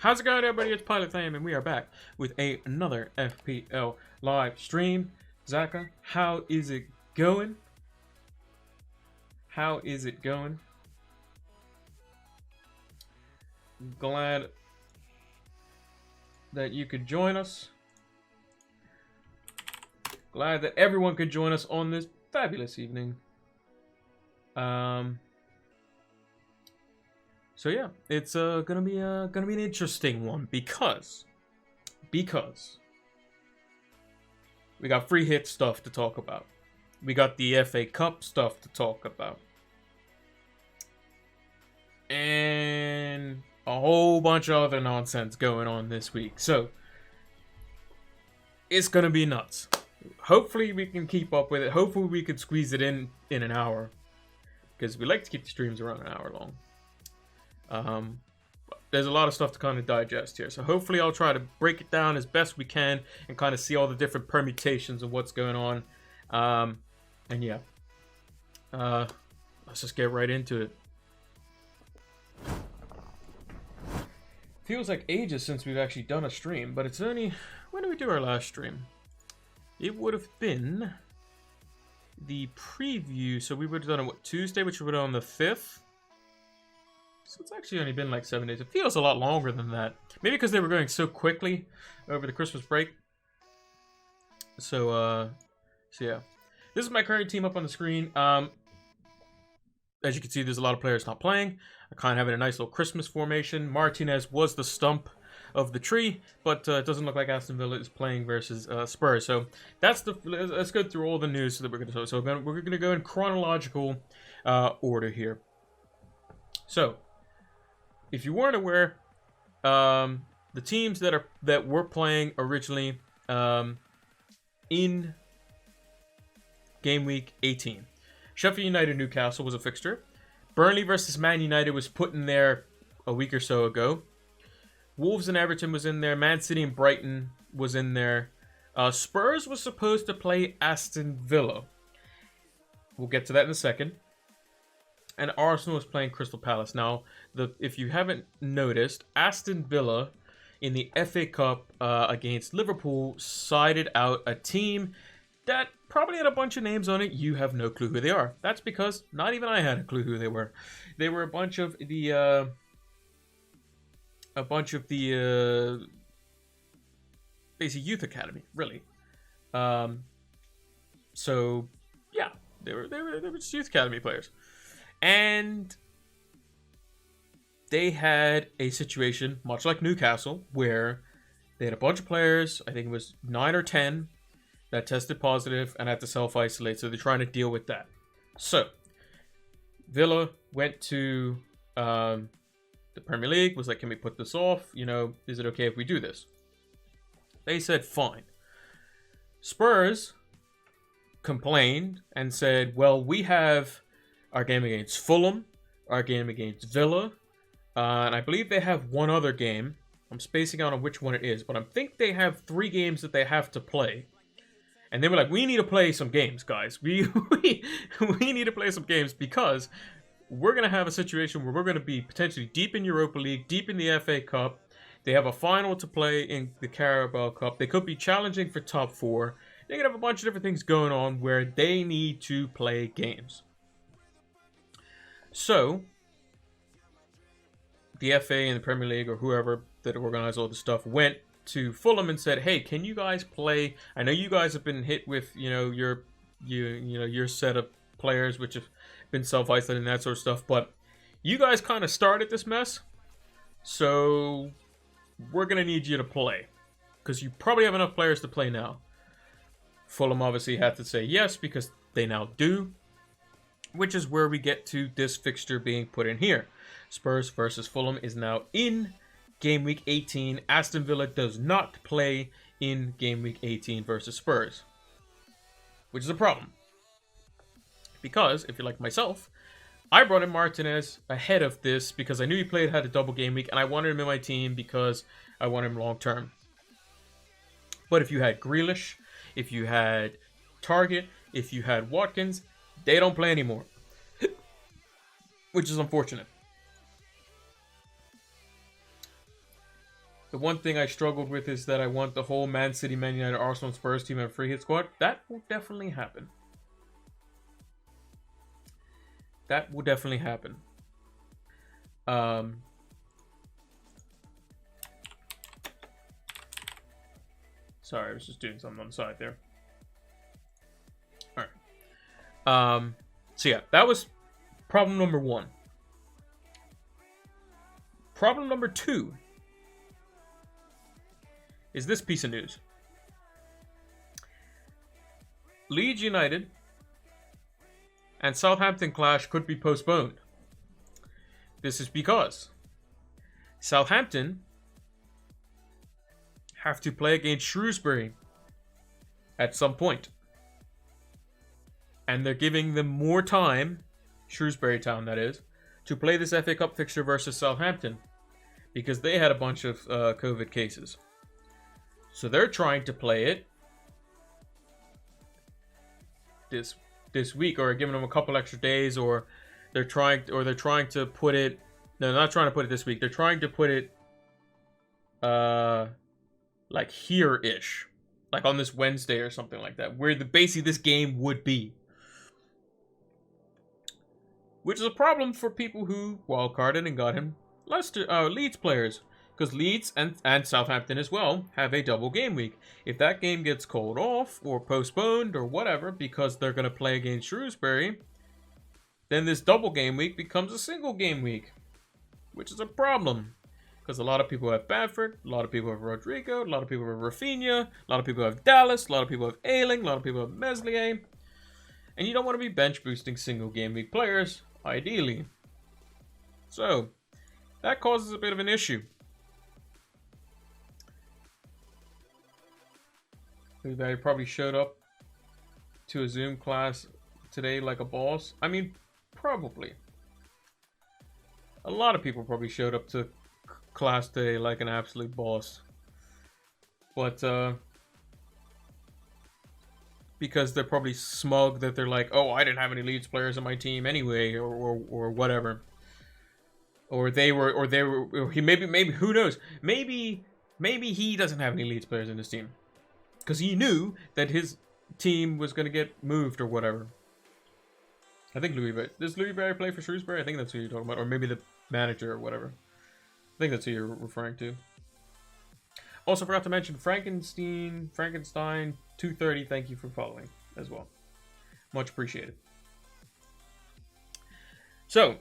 How's it going, everybody? It's Pilot Fam, and we are back with another FPL live stream. Zaka, how is it going? How is it going? Glad that you could join us. Glad that everyone could join us on this fabulous evening. So yeah, it's gonna be an interesting one because we got free hit stuff to talk about. We got the FA Cup stuff to talk about. And a whole bunch of other nonsense going on this week. So it's gonna be nuts. Hopefully we can keep up with it. Hopefully we could squeeze it in an hour. Because we like to keep the streams around an hour long. There's a lot of stuff to kind of digest here. So hopefully I'll try to break it down as best we can and kind of see all the different permutations of what's going on. And yeah. Let's just get right into it. Feels like ages since we've actually done a stream, but it's only... When did we do our last stream? It would have been the preview, so we would have done it, what, Tuesday, which would have been on the 5th? So it's actually only been like 7 days. It feels a lot longer than that. Maybe because they were going so quickly over the Christmas break. So yeah. This is my current team up on the screen. As you can see, there's a lot of players not playing. I kind of have a nice little Christmas formation. Martinez was the stump of the tree, but it doesn't look like Aston Villa is playing versus Spurs. So that's the. Let's go through all the news that we're going to. So we're going to go in chronological order here. So, if you weren't aware, the teams that were playing originally in game week 18, Sheffield United Newcastle was a fixture. Burnley versus Man United was put in there a week or so ago. Wolves and Everton was in there. Man City and Brighton was in there. Spurs was supposed to play Aston Villa. We'll get to that in a second. And Arsenal was playing Crystal Palace. Now, if you haven't noticed, Aston Villa in the FA Cup against Liverpool sided out a team that probably had a bunch of names on it. You have no clue who they are. That's because not even I had a clue who they were. They were a bunch of the basic youth academy, really. So yeah, they were just youth academy players. And they had a situation, much like Newcastle, where they had a bunch of players, I think it was 9 or 10, that tested positive and had to self-isolate. So they're trying to deal with that. So, Villa went to the Premier League, was like, can we put this off? You know, is it okay if we do this? They said, fine. Spurs complained and said, well, we have our game against Fulham, our game against Villa, and I believe they have one other game. I'm spacing out on which one it is, but I think they have 3 games that they have to play. And they were like, we need to play some games, guys. We need to play some games because we're going to have a situation where we're going to be potentially deep in Europa League, deep in the FA Cup. They have a final to play in the Carabao Cup. They could be challenging for top 4. They're going to have a bunch of different things going on where they need to play games. So, the FA and the Premier League or whoever that organized all this stuff went to Fulham and said, hey, can you guys play? I know you guys have been hit with, your set of players which have been self-isolating and that sort of stuff, but you guys kind of started this mess, so we're going to need you to play because you probably have enough players to play now. Fulham obviously had to say yes because they now do, which is where we get to this fixture being put in here. Spurs versus Fulham is now in game week 18. Aston Villa does not play in game week 18 versus Spurs, which is a problem. Because, if you're like myself, I brought in Martinez ahead of this because I knew he had a double game week, and I wanted him in my team because I want him long term. But if you had Grealish, if you had Target, if you had Watkins, they don't play anymore. Which is unfortunate. The one thing I struggled with is that I want the whole Man City, Man United, Arsenal, and Spurs team and free hit squad. That will definitely happen. That will definitely happen. Sorry, I was just doing something on the side there. All right. So yeah, that was problem number 1. Problem number 2 is this piece of news. Leeds United and Southampton clash could be postponed. This is because Southampton have to play against Shrewsbury at some point. And they're giving them more time, Shrewsbury Town that is, to play this FA Cup fixture versus Southampton because they had a bunch of COVID cases. So they're trying to play it this week, or giving them a couple extra days, or they're trying to put it. No, they're not trying to put it this week. They're trying to put it like here-ish, like on this Wednesday or something like that, where basically this game would be. Which is a problem for people who wildcarded and got him Leeds players. Because Leeds and Southampton as well have a double game week. If that game gets called off or postponed or whatever because they're going to play against Shrewsbury, then this double game week becomes a single game week. Which is a problem. Because a lot of people have Bamford, a lot of people have Rodrigo, a lot of people have Rafinha, a lot of people have Dallas, a lot of people have Ayling, a lot of people have Meslier. And you don't want to be bench boosting single game week players, ideally. So, that causes a bit of an issue. They probably showed up to a Zoom class today like a boss. I mean, probably. A lot of people probably showed up to class today like an absolute boss. But, because they're probably smug that they're like, oh, I didn't have any Leeds players on my team anyway, or whatever. Or he maybe, who knows? Maybe he doesn't have any Leeds players in his team. Because he knew that his team was going to get moved or whatever. I think does Louis Barry play for Shrewsbury? I think that's who you're talking about. Or maybe the manager or whatever. I think that's who you're referring to. Also forgot to mention Frankenstein 230. Thank you for following as well. Much appreciated. So,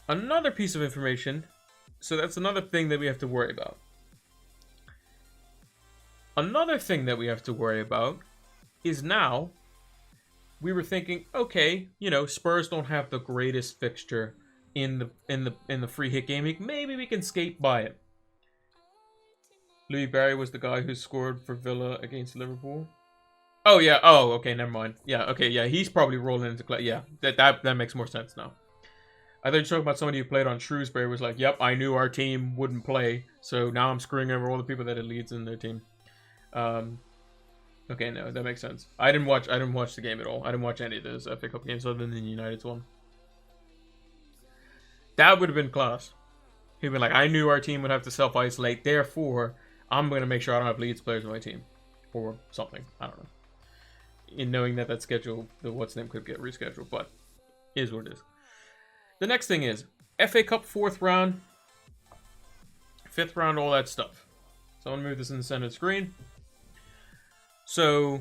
another piece of information. So that's another thing that we have to worry about. Another thing that we have to worry about is now we were thinking, okay, you know, Spurs don't have the greatest fixture in the free hit game week. Maybe we can skate by it. Louis Barry was the guy who scored for Villa against Liverpool. Oh yeah. Oh, okay. Never mind. Yeah. Okay. Yeah. He's probably rolling into clay. Yeah. That makes more sense now. I thought you were talking about somebody who played on Shrewsbury was like, yep, I knew our team wouldn't play, so now I'm screwing over all the people that had Leeds in their team. Okay, no, that makes sense. I didn't watch the game at all. I didn't watch any of those FA Cup games other than the United's one. That would have been class. He'd been like, I knew our team would have to self-isolate, therefore, I'm going to make sure I don't have Leeds players on my team. Or something. I don't know. In knowing that schedule, the what's name could get rescheduled, but is what it is. The next thing is FA Cup 4th round, 5th round, all that stuff. So I'm going to move this in the center of the screen. So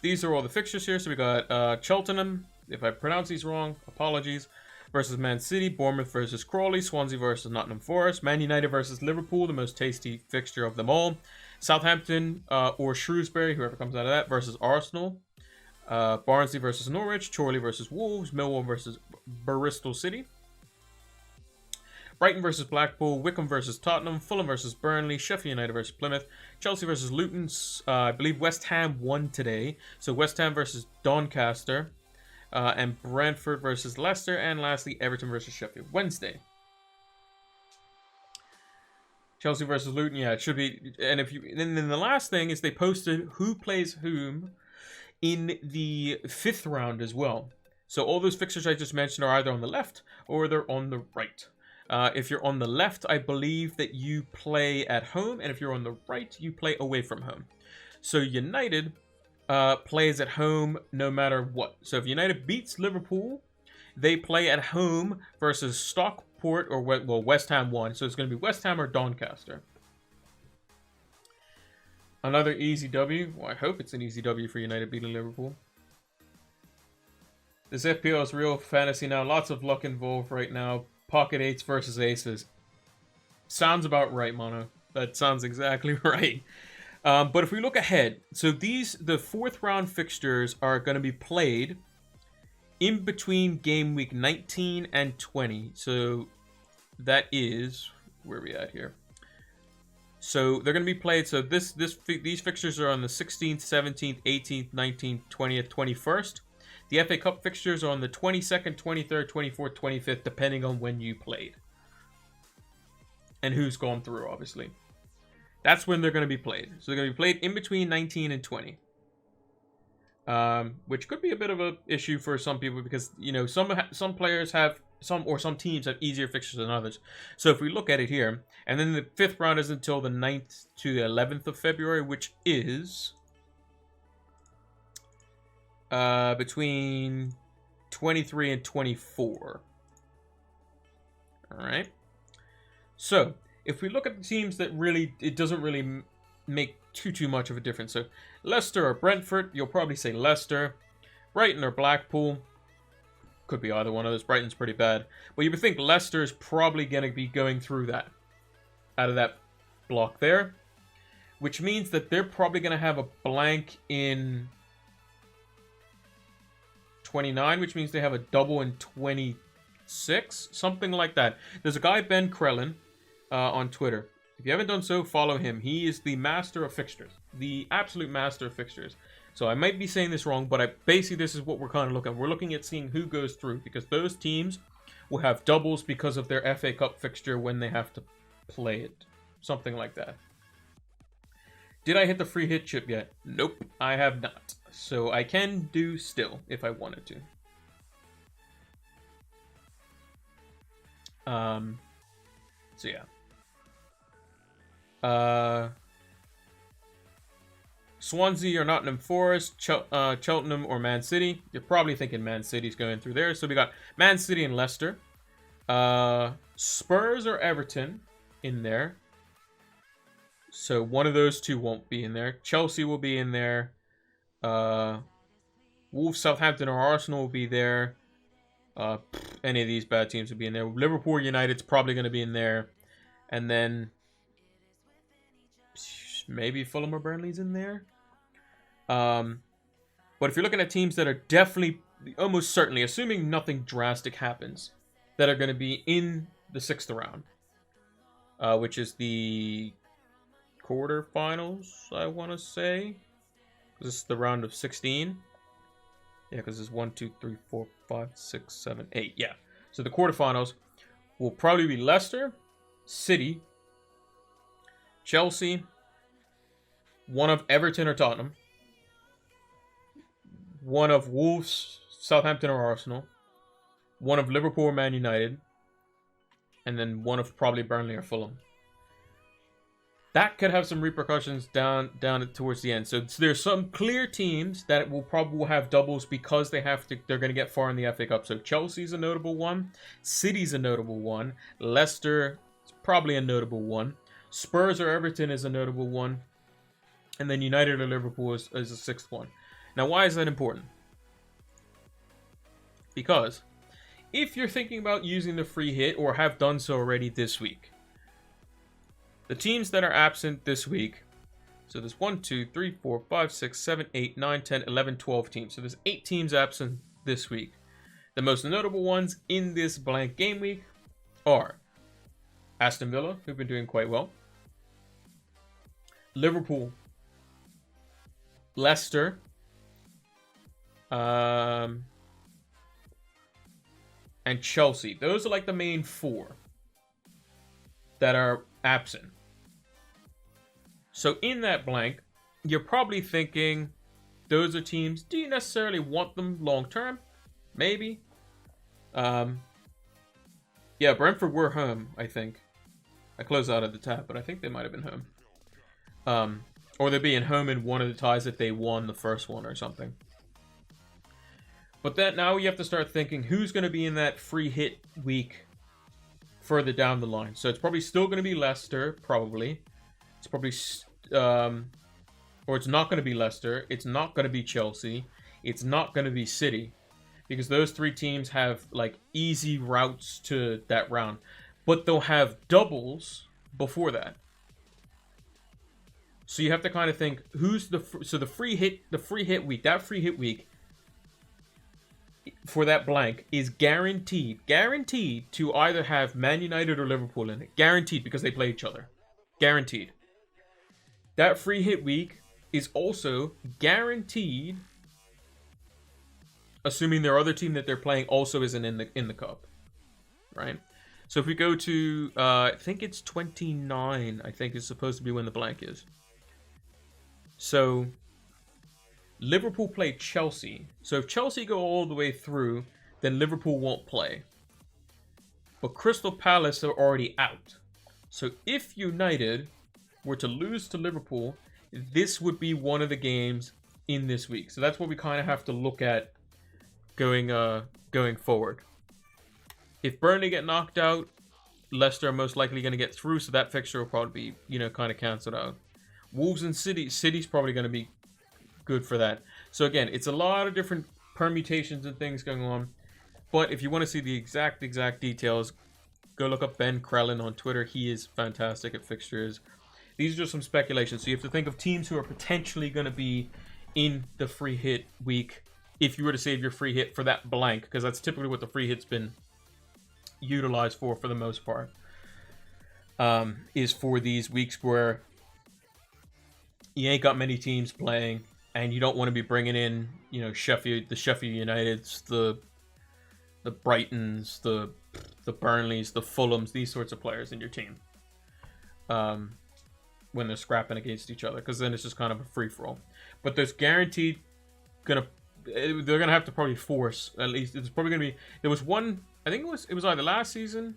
these are all the fixtures here. So we got Cheltenham, if I pronounce these wrong, apologies, versus Man City, Bournemouth versus Crawley, Swansea versus Nottingham Forest, Man United versus Liverpool, the most tasty fixture of them all, Southampton or Shrewsbury, whoever comes out of that, versus Arsenal, Barnsley versus Norwich, Chorley versus Wolves, Millwall versus Bristol City, Brighton versus Blackpool, Wycombe versus Tottenham, Fulham versus Burnley, Sheffield United versus Plymouth, Chelsea versus Luton. I believe West Ham won today. So West Ham versus Doncaster, and Brentford versus Leicester, and lastly Everton versus Sheffield Wednesday. Chelsea versus Luton, yeah, it should be. And then the last thing is they posted who plays whom in the 5th round as well. So all those fixtures I just mentioned are either on the left or they're on the right. If you're on the left, I believe that you play at home, and if you're on the right, you play away from home. So United plays at home no matter what. So if United beats Liverpool, they play at home versus Stockport, or West Ham won. So it's going to be West Ham or Doncaster. Another easy W. Well, I hope it's an easy W for United beating Liverpool. This FPL is real fantasy now. Lots of luck involved right now. Pocket 8s versus aces. Sounds about right, Mono. That sounds exactly right. But if we look ahead, so the fourth round fixtures are going to be played in between game week 19 and 20. So that is, where are we at here? So they're going to be played. So these fixtures are on the 16th, 17th, 18th, 19th, 20th, 21st. The FA Cup fixtures are on the 22nd, 23rd, 24th, 25th, depending on when you played. And who's gone through, obviously. That's when they're going to be played. So they're going to be played in between 19 and 20. Which could be a bit of an issue for some people because, you know, some players have some teams have easier fixtures than others. So if we look at it here, and then the fifth round is until the 9th to the 11th of February, which is between 23 and 24. All right. So if we look at the teams that really, it doesn't really make too much of a difference. So Leicester or Brentford, you'll probably say Leicester. Brighton or Blackpool, could be either one of those. Brighton's pretty bad, but you would think Leicester is probably going to be going through that, out of that block there, which means that they're probably going to have a blank in 29, which means they have a double in 26, something like that. There's a guy, Ben Krellin, on Twitter. If you haven't done so, follow him. He is the master of fixtures, the absolute master of fixtures. So I might be saying this wrong, but basically this is what we're kind of looking at. We're looking at seeing who goes through, because those teams will have doubles because of their FA Cup fixture when they have to play it. Something like that. Did I hit the free hit chip yet? Nope, I have not. So I can do still if I wanted to. So yeah. Swansea or Nottingham Forest, Cheltenham or Man City. You're probably thinking Man City's going through there. So we got Man City and Leicester. Spurs or Everton in there. So one of those two won't be in there. Chelsea will be in there. Wolves, Southampton or Arsenal will be there. Any of these bad teams will be in there. Liverpool, United's probably going to be in there. And then maybe Fulham or Burnley's in there. But if you're looking at teams that are definitely, almost certainly, assuming nothing drastic happens, that are going to be in the 6th round, which is the quarterfinals, I want to say. This is the round of 16. Yeah, because it's 1, 2, 3, 4, 5, 6, 7, 8. Yeah. So the quarterfinals will probably be Leicester, City, Chelsea, one of Everton or Tottenham, one of Wolves, Southampton or Arsenal, one of Liverpool or Man United, and then one of probably Burnley or Fulham. That could have some repercussions down towards the end. So there's some clear teams that will probably have doubles because they're going to get far in the FA Cup. So Chelsea's a notable one, City's a notable one, Leicester is probably a notable one, Spurs or Everton is a notable one, and then United or Liverpool is a 6th one. Now, why is that important? Because if you're thinking about using the free hit or have done so already this week, the teams that are absent this week, so there's 1, 2, 3, 4, 5, 6, 7, 8, 9, 10, 11, 12 teams. So there's 8 teams absent this week. The most notable ones in this blank game week are Aston Villa, who've been doing quite well, Liverpool, Leicester, and Chelsea. Those are like the main 4 that are absent. So in that blank, you're probably thinking, those are teams, do you necessarily want them long term? Maybe. Yeah, Brentford were home, I think. I closed out of the tab, but I think they might have been home. Or they'd be in home in one of the ties if they won the first one or something. But then now you have to start thinking who's going to be in that free hit week further down the line. So it's probably still going to be Leicester, probably. It's probably, or it's not going to be Leicester. It's not going to be Chelsea. It's not going to be City, because those three teams have like easy routes to that round, but they'll have doubles before that. So you have to kind of think who's the free hit week for that blank is guaranteed to either have Man United or Liverpool in it. Guaranteed, because they play each other. Guaranteed. That free hit week is also guaranteed, assuming their other team that they're playing also isn't in the cup, right? So if we go to, I think it's 29, I think is supposed to be when the blank is. So Liverpool play Chelsea. So if Chelsea go all the way through, then Liverpool won't play. But Crystal Palace are already out. So if United were to lose to Liverpool, this would be one of the games in this week. So that's what we kind of have to look at going forward. If Burnley get knocked out, Leicester are most likely going to get through, so that fixture will probably be, kind of cancelled out. Wolves and City's probably going to be good for that. So again, it's a lot of different permutations and things going on. But if you want to see the exact details, go look up Ben Krellin on Twitter. He is fantastic at fixtures. These are just some speculations. So you have to think of teams who are potentially going to be in the free hit week if you were to save your free hit for that blank, because that's typically what the free hit's been utilized for the most part, is for these weeks where you ain't got many teams playing and you don't want to be bringing in, the Sheffield Uniteds, the Brightons, the Burnleys, the Fulhams, these sorts of players in your team when they're scrapping against each other, because then it's just kind of a free-for-all. But there's guaranteed they're gonna have to probably force, at least it's probably gonna be, there was one, I think it was either last season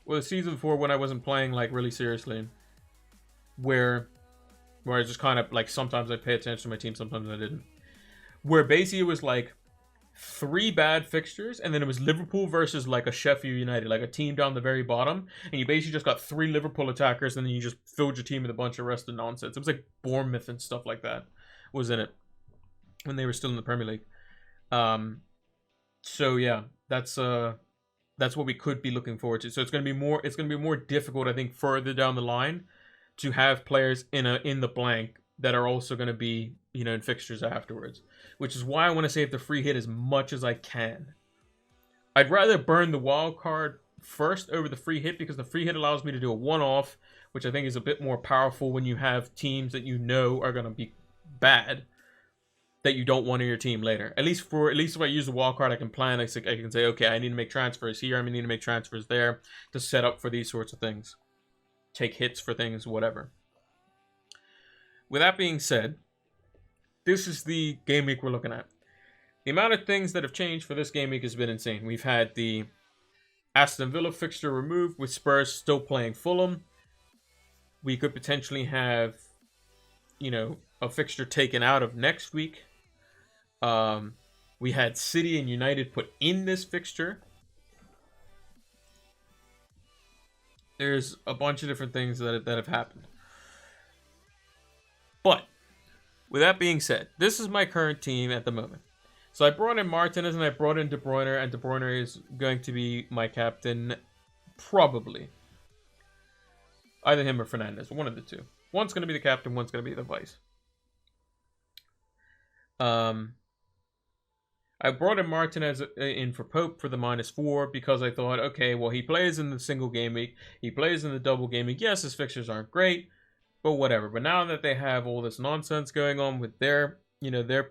or the season before when I wasn't playing like really seriously, where I just kind of like, sometimes I'd pay attention to my team, sometimes I didn't, where basically it was like 3 bad fixtures, and then it was Liverpool versus like a Sheffield United, like a team down the very bottom, and you basically just got 3 Liverpool attackers, and then you just filled your team with a bunch of rest of nonsense. It was like Bournemouth and stuff like that was in it when they were still in the Premier League. So yeah, that's what we could be looking forward to. So it's gonna be more difficult, I think, further down the line to have players in the blank that are also going to be, in fixtures afterwards, which is why I want to save the free hit as much as I can. I'd rather burn the wild card first over the free hit, because the free hit allows me to do a one-off, which I think is a bit more powerful when you have teams that are going to be bad that you don't want in your team later. At least if I use the wild card, I can plan. I can say, okay, I need to make transfers here. I need to make transfers there to set up for these sorts of things. Take hits for things, whatever. With that being said, this is the game week we're looking at. The amount of things that have changed for this game week has been insane. We've had the Aston Villa fixture removed, with Spurs still playing Fulham. We could potentially have, a fixture taken out of next week. We had City and United put in this fixture. There's a bunch of different things that have happened. But with that being said, this is my current team at the moment. So I brought in Martinez and I brought in De Bruyne, and De Bruyne is going to be my captain, probably. Either him or Fernandes, one of the two. One's going to be the captain, one's going to be the vice. I brought in Martinez in for Pope for the -4, because I thought, okay, well, he plays in the single game week, he plays in the double game week. Yes, his fixtures aren't great, but whatever. But now that they have all this nonsense going on with their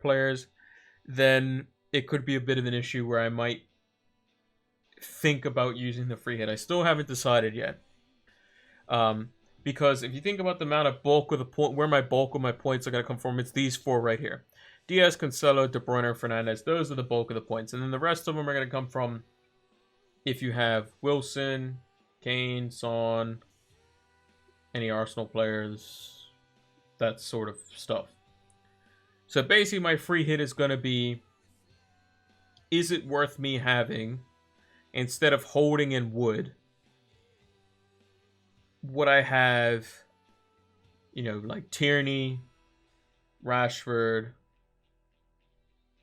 players, then it could be a bit of an issue where I might think about using the free hit. I still haven't decided yet. Because if you think about the amount of bulk of the point, where my bulk of my points are going to come from, it's these 4 right here. Diaz, Cancelo, De Bruyne, Fernandes. Those are the bulk of the points. And then the rest of them are going to come from if you have Wilson, Kane, Son, any Arsenal players, that sort of stuff. So basically my free hit is going to be, is it worth me having, instead of holding in Wood, would I have, like Tierney, Rashford,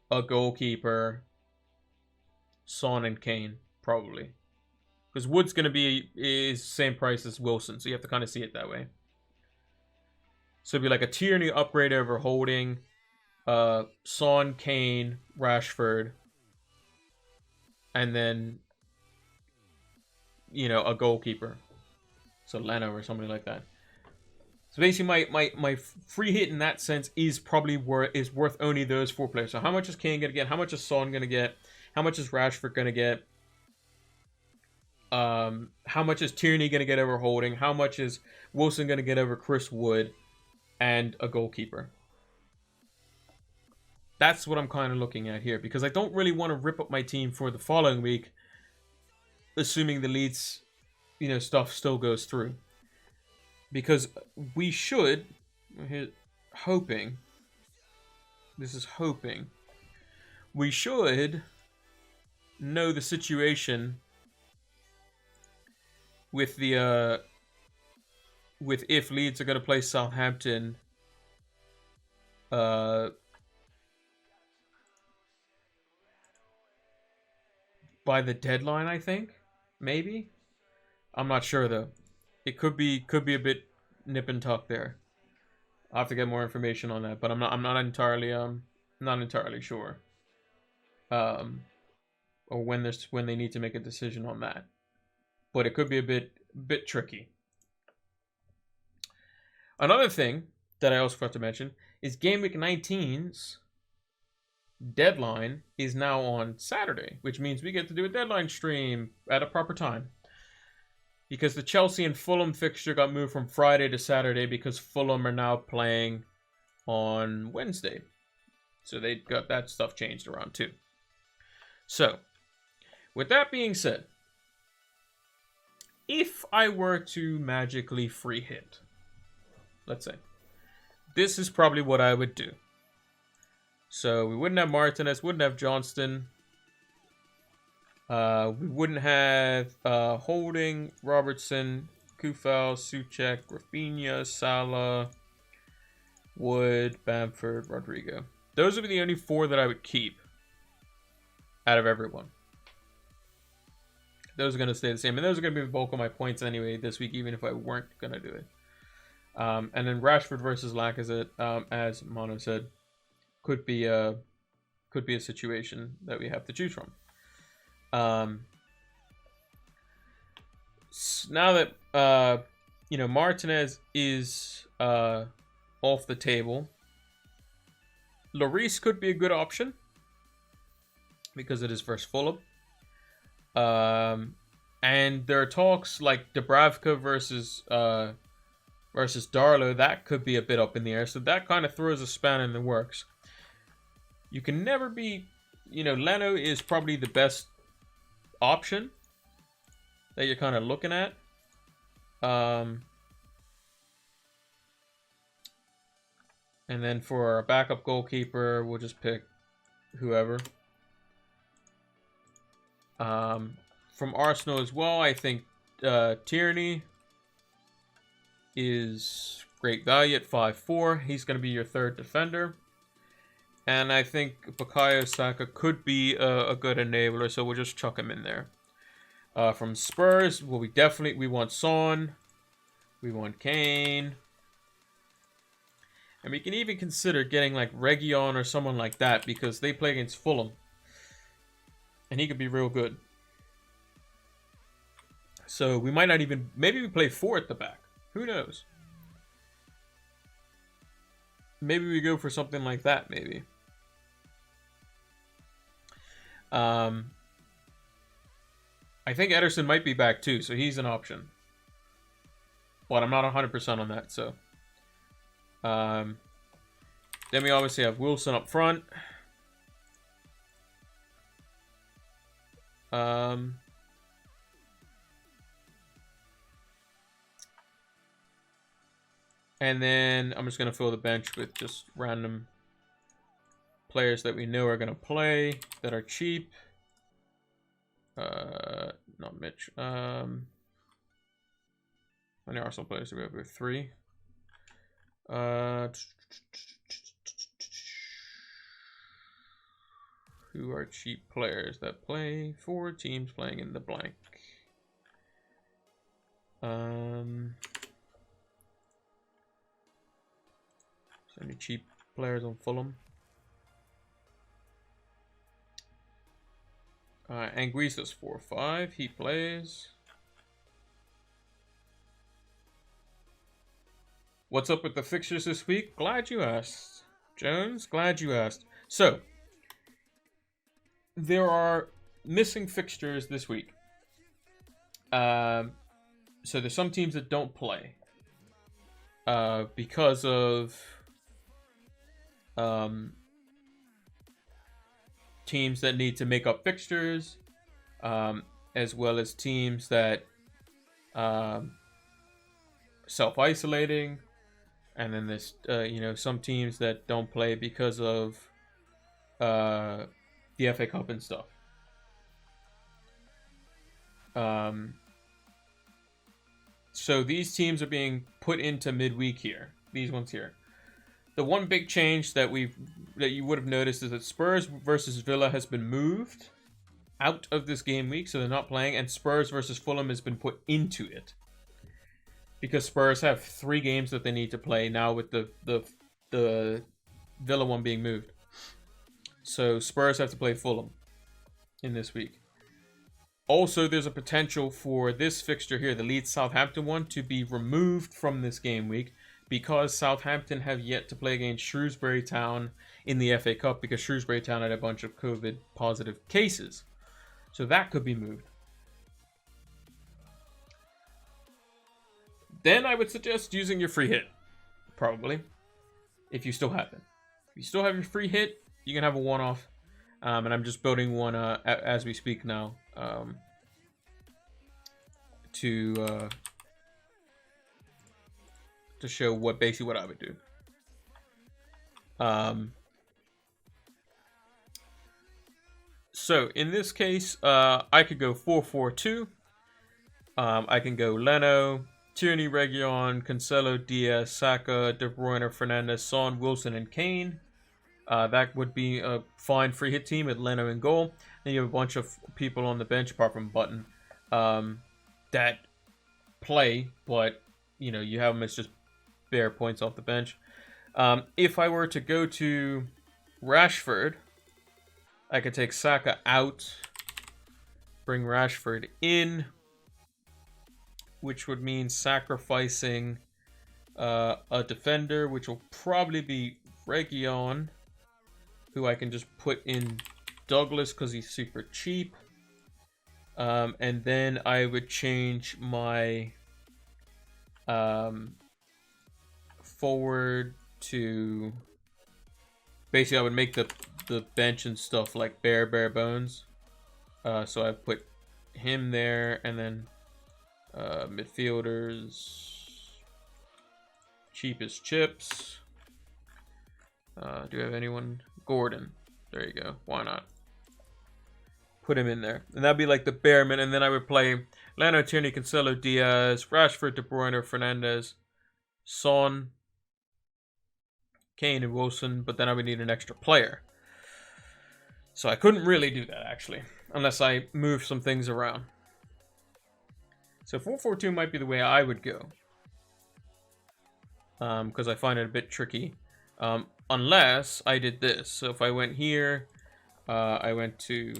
a goalkeeper, Son and Kane, probably. Because Wood's going to be is same price as Wilson, so you have to kind of see it that way. So it'd be like a Tierney upgrade over holding, Son, Kane, Rashford, and then, a goalkeeper. So Leno or something like that. So basically my free hit in that sense is probably worth only those 4 players. So how much is Kane going to get? How much is Son going to get? How much is Rashford going to get? How much is Tierney going to get over holding? How much is Wilson going to get over Chris Wood? And a goalkeeper. That's what I'm kind of looking at here, because I don't really want to rip up my team for the following week, assuming the Leeds, stuff still goes through. Because we should, hoping, we should know the situation with the, with if Leeds are going to play Southampton by the deadline, I think. Maybe. I'm not sure though. It could be a bit nip and tuck there. I'll have to get more information on that, but I'm not entirely sure. Or when they need to make a decision on that. But it could be a bit tricky. Another thing that I also forgot to mention is Gameweek 19's deadline is now on Saturday, which means we get to do a deadline stream at a proper time. Because the Chelsea and Fulham fixture got moved from Friday to Saturday because Fulham are now playing on Wednesday. So they got that stuff changed around too. So, with that being said, if I were to magically free hit, let's say, this is probably what I would do. So we wouldn't have Martinez, wouldn't have Johnston. We wouldn't have Holding, Robertson, Kufal, Souček, Rafinha, Salah, Wood, Bamford, Rodrigo. Those would be the only 4 that I would keep out of everyone. Those are going to stay the same. And those are going to be the bulk of my points anyway this week, even if I weren't going to do it. And then Rashford versus Lacazette, as Mono said, could be a situation that we have to choose from. Now that Martinez is off the table, Lloris could be a good option because it is versus Fulham. And there are talks like Dubravka versus Darlow. That could be a bit up in the air, so that kind of throws a spanner in the works. You can never be, Leno is probably the best option that you're kind of looking at. And then for our backup goalkeeper, we'll just pick whoever. From Arsenal as well, I think Tierney is great value at 5.4. He's going to be your third defender. And I think Bukayo Saka could be a good enabler, so we'll just chuck him in there. From Spurs, well, we want Son. We want Kane. And we can even consider getting like Reguilon or someone like that because they play against Fulham. And he could be real good. So we might not even... Maybe we play 4 at the back. Who knows? Maybe we go for something like that, maybe. I think Ederson might be back too, so he's an option. But I'm not 100% on that, so... Then we obviously have Wilson up front. And then I'm just going to fill the bench with just random players that we know are going to play, that are cheap. Not Mitch. How many Arsenal players do we have? We have 3. Who are cheap players that play for teams playing in the blank? Any cheap players on Fulham? Anguissa's 4-5. He plays. What's up with the fixtures this week? Glad you asked, Jones. Glad you asked. So, there are missing fixtures this week. So there's some teams that don't play because of teams that need to make up fixtures, as well as teams that self-isolating, and then there's some teams that don't play because of the FA Cup and stuff. So these teams are being put into midweek here. These ones here. The one big change that you would have noticed is that Spurs versus Villa has been moved out of this game week, so they're not playing, and Spurs versus Fulham has been put into it. Because Spurs have 3 games that they need to play now with the Villa one being moved. So Spurs have to play Fulham in this week. Also, there's a potential for this fixture here, the Leeds-Southampton one, to be removed from this game week because Southampton have yet to play against Shrewsbury Town in the FA Cup because Shrewsbury Town had a bunch of COVID positive cases. So that could be moved. Then I would suggest using your free hit, probably, if you still have it. If you still have your free hit, you can have a one-off. And I'm just building one as we speak now to show basically what I would do. So in this case, I could go 4-4-2. I can go Leno, Tierney, Reguilon, Cancelo, Diaz, Saka, De Bruyne, Fernandes, Son, Wilson, and Kane. That would be a fine free hit team with Leno in goal. Then you have a bunch of people on the bench, apart from Button, that play, but you have them as just bare points off the bench. If I were to go to Rashford, I could take Saka out, bring Rashford in, which would mean sacrificing a defender, which will probably be Reguilon, who I can just put in Douglas because he's super cheap. And then I would change my forward to... Basically, I would make the bench and stuff like bare bones. So I put him there, and then midfielders, cheapest chips. Do we have anyone? Gordon. There you go. Why not? Put him in there. And that'd be like the bare minimum. And then I would play Leno, Tierney, Cancelo, Diaz, Rashford, De Bruyne, Fernandes, Son, Kane, and Wilson. But then I would need an extra player. So I couldn't really do that, actually. Unless I move some things around. So 4-4-2 might be the way I would go. Because I find it a bit tricky. Unless I did this. So if I went here, I went to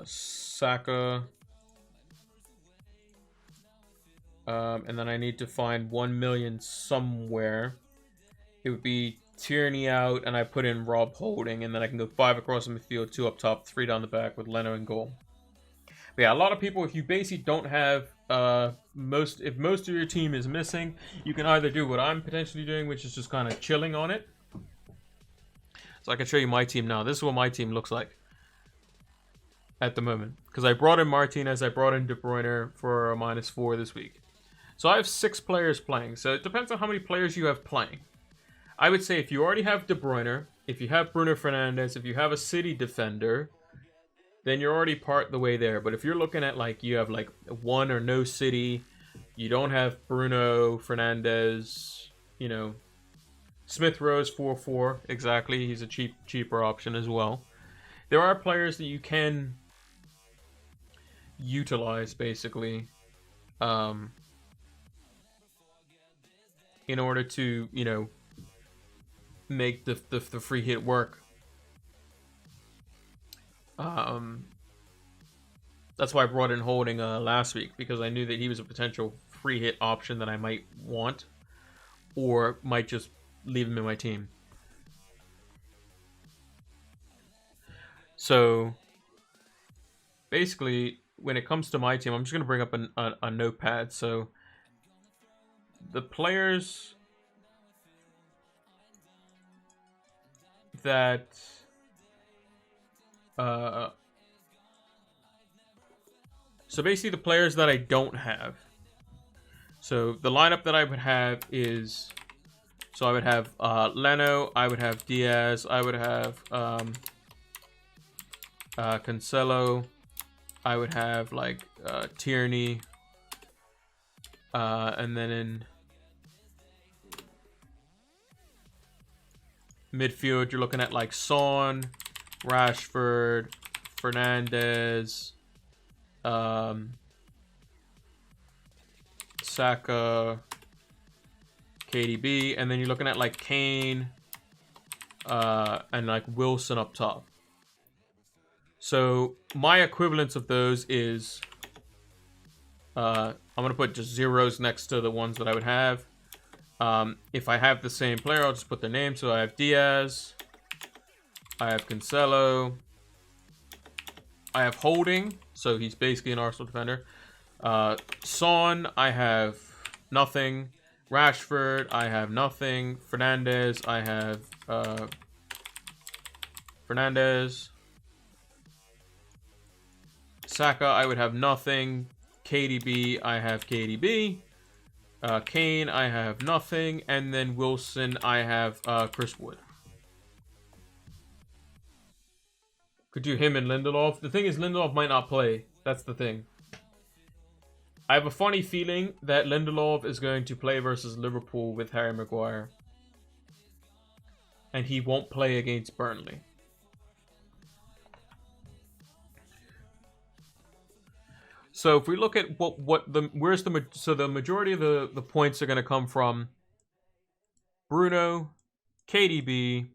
Saka. And then I need to find 1 million somewhere. It would be Tierney out, and I put in Rob Holding, and then I can go 5 across the midfield, 2 up top, 3 down the back with Leno in goal. But yeah, a lot of people, if you basically don't have if most of your team is missing, you can either do what I'm potentially doing, which is just kind of chilling on it. So I can show you my team now. This is what my team looks like at the moment. Because I brought in Martinez, I brought in De Bruyne for a -4 this week. So I have 6 players playing. So it depends on how many players you have playing. I would say if you already have De Bruyne, if you have Bruno Fernandes, if you have a City defender, then you're already part the way there. But if you're looking at like you have like one or no City, you don't have Bruno Fernandes, you know, Smith Rowe is 4-4 exactly. He's a cheaper option as well. There are players that you can utilize basically, in order to, you know, make the free hit work. That's why I brought in Holding last week, because I knew that he was a potential free hit option that I might want, or might just leave him in my team. So basically, when it comes to my team, I'm just going to bring up a notepad. So the players that so basically the players that I don't have. So the lineup that I would have is, so I would have Leno, I would have Diaz, I would have Cancelo, I would have like Tierney, and then in midfield you're looking at like Son, Rashford, Fernandes, Saka, KDB, and then you're looking at like Kane, and like Wilson up top. So my equivalence of those is, I'm gonna put just zeros next to the ones that I would have. If I have the same player, I'll just put their name. So I have Diaz, I have Cancelo, I have Holding, so he's basically an Arsenal defender. Son, I have nothing. Rashford, I have nothing. Fernandes, I have Fernandes. Saka, I would have nothing. KDB, I have KDB. Kane, I have nothing. And then Wilson, I have Chris Wood. Could do him and Lindelof. The thing is, Lindelof might not play. That's the thing. I have a funny feeling that Lindelof is going to play versus Liverpool with Harry Maguire. And he won't play against Burnley. So if we look at the majority of the points are going to come from Bruno, KDB,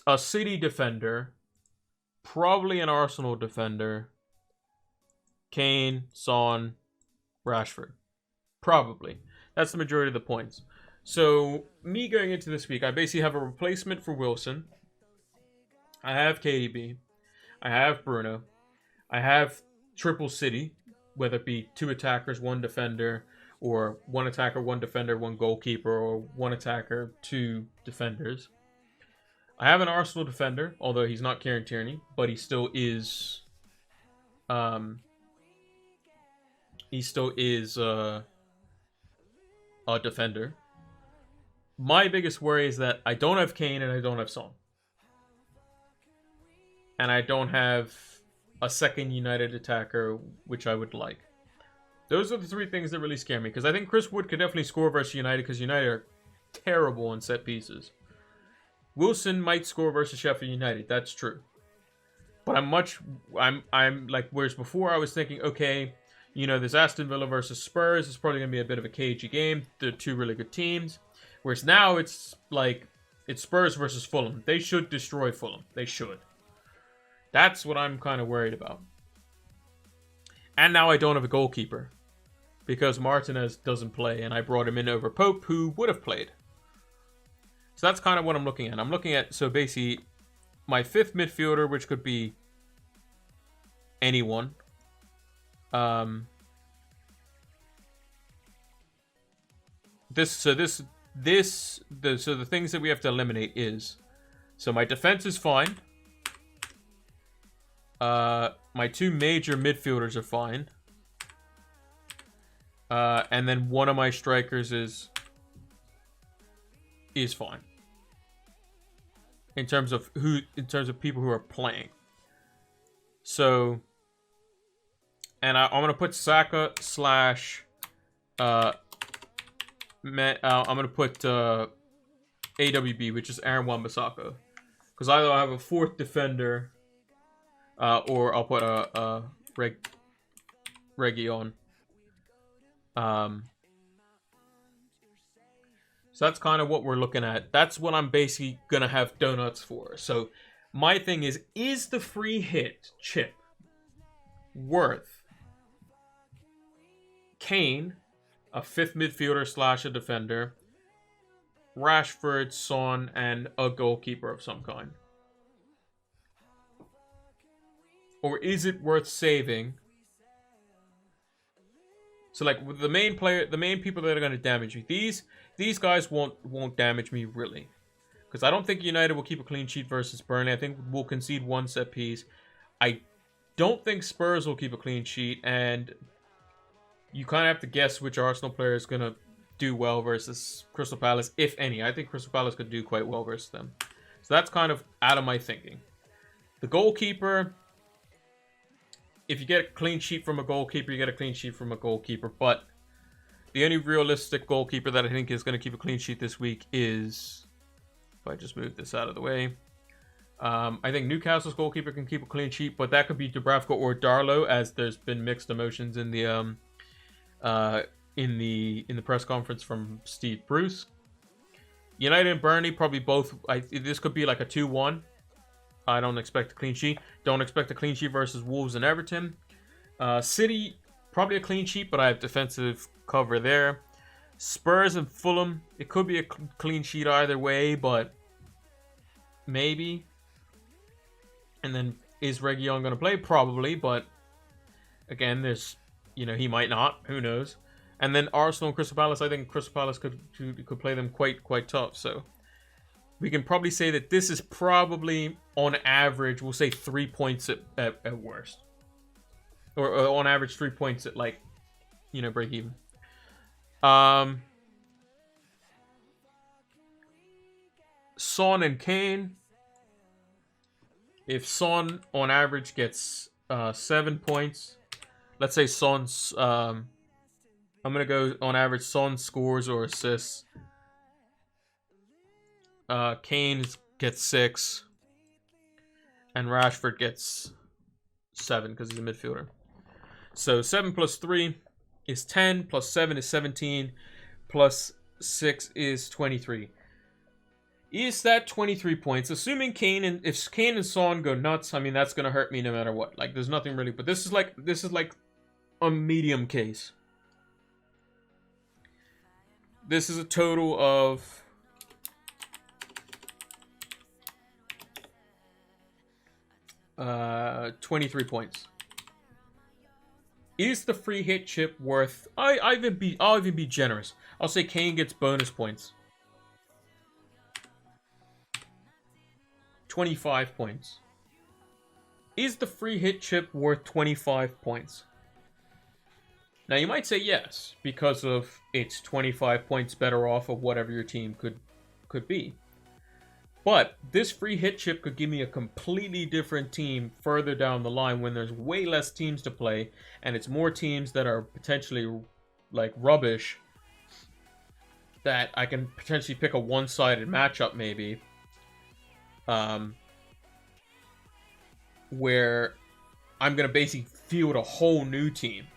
a City defender, probably an Arsenal defender, Kane, Son, Rashford. Probably. That's the majority of the points. So me going into this week, I basically have a replacement for Wilson. I have KDB. I have Bruno. I have Triple City, whether it be 2 attackers, 1 defender, or 1 attacker, 1 defender, 1 goalkeeper, or 1 attacker, 2 defenders. I have an Arsenal defender, although he's not Kieran Tierney, but he still is a defender. My biggest worry is that I don't have Kane and I don't have Son. And I don't have a second United attacker, which I would like. Those are the 3 things that really scare me, because I think Chris Wood could definitely score versus United, because United are terrible on set pieces. Wilson might score versus Sheffield United, that's true. But I'm like, whereas before I was thinking, okay, you know, this Aston Villa versus Spurs is probably going to be a bit of a cagey game. They're 2 really good teams. Whereas now it's like, it's Spurs versus Fulham. They should destroy Fulham. They should. That's what I'm kind of worried about. And now I don't have a goalkeeper, because Martinez doesn't play, and I brought him in over Pope, who would have played. So that's kind of what I'm looking at. I'm looking at, so basically, my 5th midfielder, which could be anyone. So the things that we have to eliminate is, so my defense is fine. My 2 major midfielders are fine. And then one of my strikers is fine. In terms of people who are playing. So, and I'm gonna put Saka slash I'm gonna put AWB, which is Aaron Wan-Bissaka, because either I have a fourth defender, or I'll put a Region. So that's kind of what we're looking at. That's what I'm basically gonna have donuts for. So my thing is the free hit chip worth Kane, a fifth midfielder slash a defender, Rashford, Son, and a goalkeeper of some kind? Or is it worth saving? So like with the main people that are going to damage me, these guys won't damage me really, because I don't think United will keep a clean sheet versus Burnley. I think we'll concede one set piece. I don't think Spurs will keep a clean sheet, and you kind of have to guess which Arsenal player is going to do well versus Crystal Palace, if any. I think Crystal Palace could do quite well versus them. So that's kind of out of my thinking. The goalkeeper, if you get a clean sheet from a goalkeeper, you get a clean sheet from a goalkeeper. But the only realistic goalkeeper that I think is going to keep a clean sheet this week is, if I just move this out of the way, I think Newcastle's goalkeeper can keep a clean sheet, but that could be Dubravka or Darlow, as there's been mixed emotions in the press conference from Steve Bruce. United and Burnley, probably both. This could be like a 2-1. I don't expect a clean sheet. Don't expect a clean sheet versus Wolves and Everton. City, probably a clean sheet, but I have defensive cover there. Spurs and Fulham, it could be a clean sheet either way, but maybe. And then is Region going to play? Probably, but again, there's, he might not. Who knows? And then Arsenal and Crystal Palace, I think Crystal Palace could play them quite tough. So we can probably say that this is probably, on average, we'll say 3 points at worst. Or on average, 3 points at, break even. Son and Kane. If Son, on average, gets 7 points, let's say Son's... I'm going to go, on average, Son scores or assists. Kane gets 6. And Rashford gets 7 because he's a midfielder. So 7 plus 3 is 10. Plus 7 is 17. Plus 6 is 23. Is that 23 points? Assuming if Kane and Son go nuts, I mean, that's going to hurt me no matter what. Like, there's nothing really. But this is like a medium case. This is a total of 23 points. Is the free hit chip worth? I'll even be generous. I'll say Kane gets bonus points. 25 points. Is the free hit chip worth 25 points? Now you might say yes, because of it's 25 points better off of whatever your team could be. But this free hit chip could give me a completely different team further down the line when there's way less teams to play, and it's more teams that are potentially like rubbish, that I can potentially pick a one-sided matchup maybe, where I'm going to basically field a whole new team.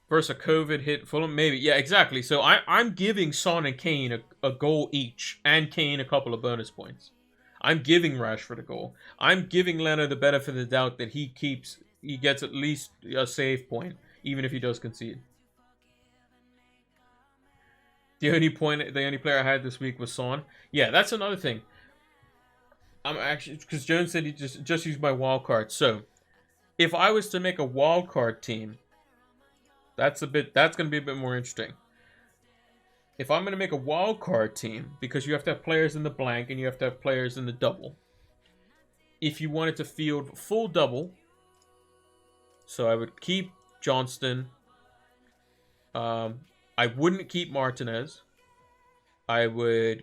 Versus a COVID hit Fulham, maybe. Yeah, exactly. So I'm giving Son and Kane a goal each, and Kane a couple of bonus points. I'm giving Rashford a goal. I'm giving Leno the benefit of the doubt that he gets at least a save point, even if he does concede. The only player I had this week was Son. Yeah, that's another thing. I'm actually, because Jones said he just used my wild card. So if I was to make a wild card team, that's going to be a bit more interesting. If I'm going to make a wild card team, because you have to have players in the blank and you have to have players in the double. If you wanted to field full double, so I would keep Johnston. I wouldn't keep Martinez. I would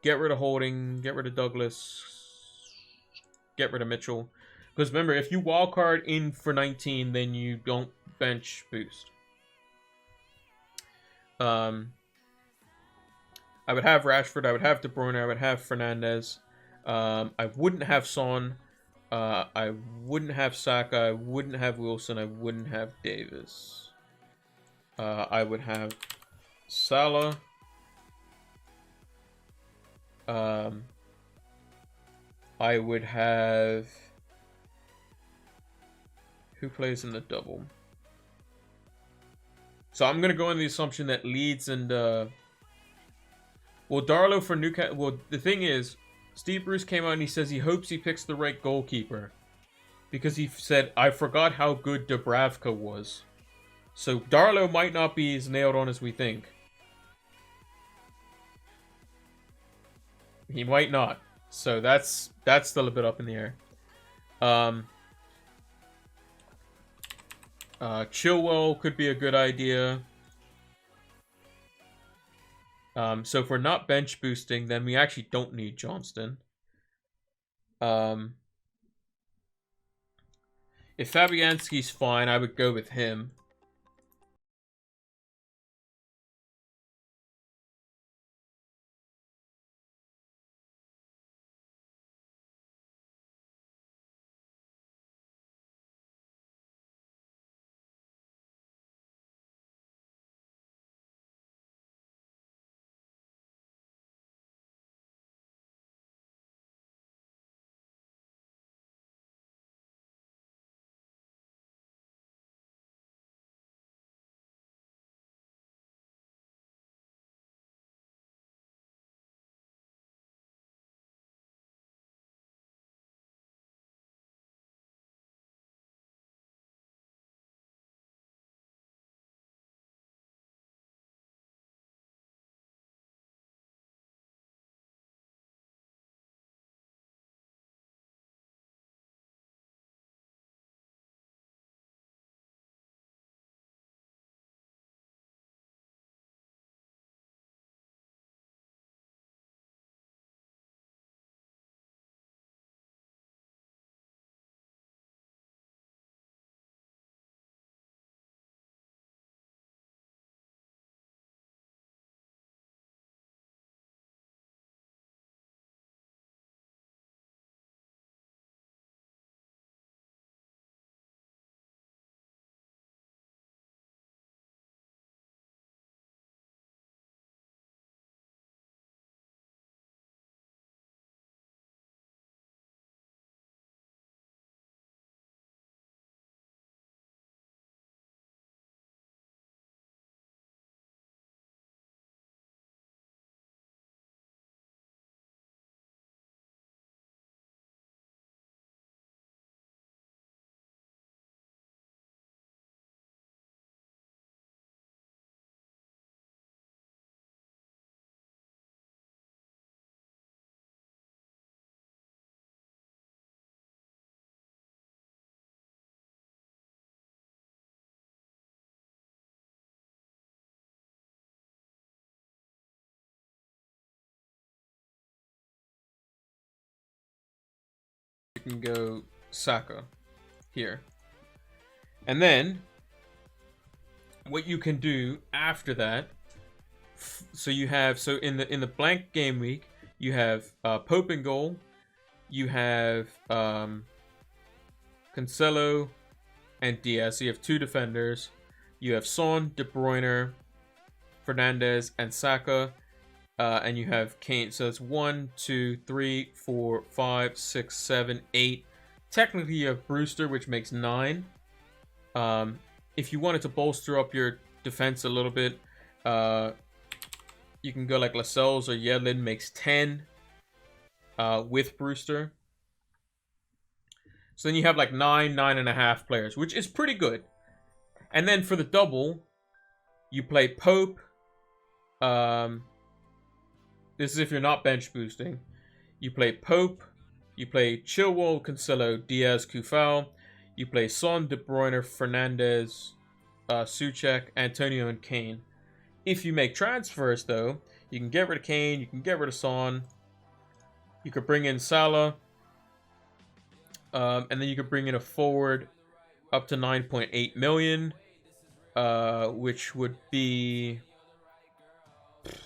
get rid of Holding, get rid of Douglas, get rid of Mitchell. Because remember, if you wildcard in for 19, then you don't bench boost. I would have Rashford, I would have De Bruyne, I would have Fernandez. I wouldn't have Son. I wouldn't have Saka. I wouldn't have Wilson. I wouldn't have Davis. I would have Salah. I would have... Who plays in the double? So I'm going to go on the assumption that Leeds and... Well, Darlow for Newcastle... Well, the thing is, Steve Bruce came out and he says he hopes he picks the right goalkeeper. Because he said, I forgot how good Dubravka was. So Darlow might not be as nailed on as we think. He might not. So that's still a bit up in the air. Chilwell could be a good idea. So if we're not bench boosting, then we actually don't need Johnston. If Fabianski's fine, I would go with him. You can go Saka here. And then what you can do after that, so you have, so in the blank game week, you have Pope in goal, you have Cancelo and Diaz. So you have two defenders. You have Son, De Bruyne, Fernandez, and Saka. And you have Kane. So it's 1, 2, 3, 4, 5, 6, 7, 8. Technically, you have Brewster, which makes 9. If you wanted to bolster up your defense a little bit, you can go like Lascelles or Yedlin, makes 10 with Brewster. So then you have like 9.5 players, which is pretty good. And then for the double, you play Pope. This is if you're not bench boosting. You play Pope. You play Chilwell, Cancelo, Diaz, Kufal. You play Son, De Bruyne, Fernandez, Souček, Antonio, and Kane. If you make transfers, though, you can get rid of Kane, you can get rid of Son, you could bring in Salah, and then you could bring in a forward up to 9.8 million, which would be,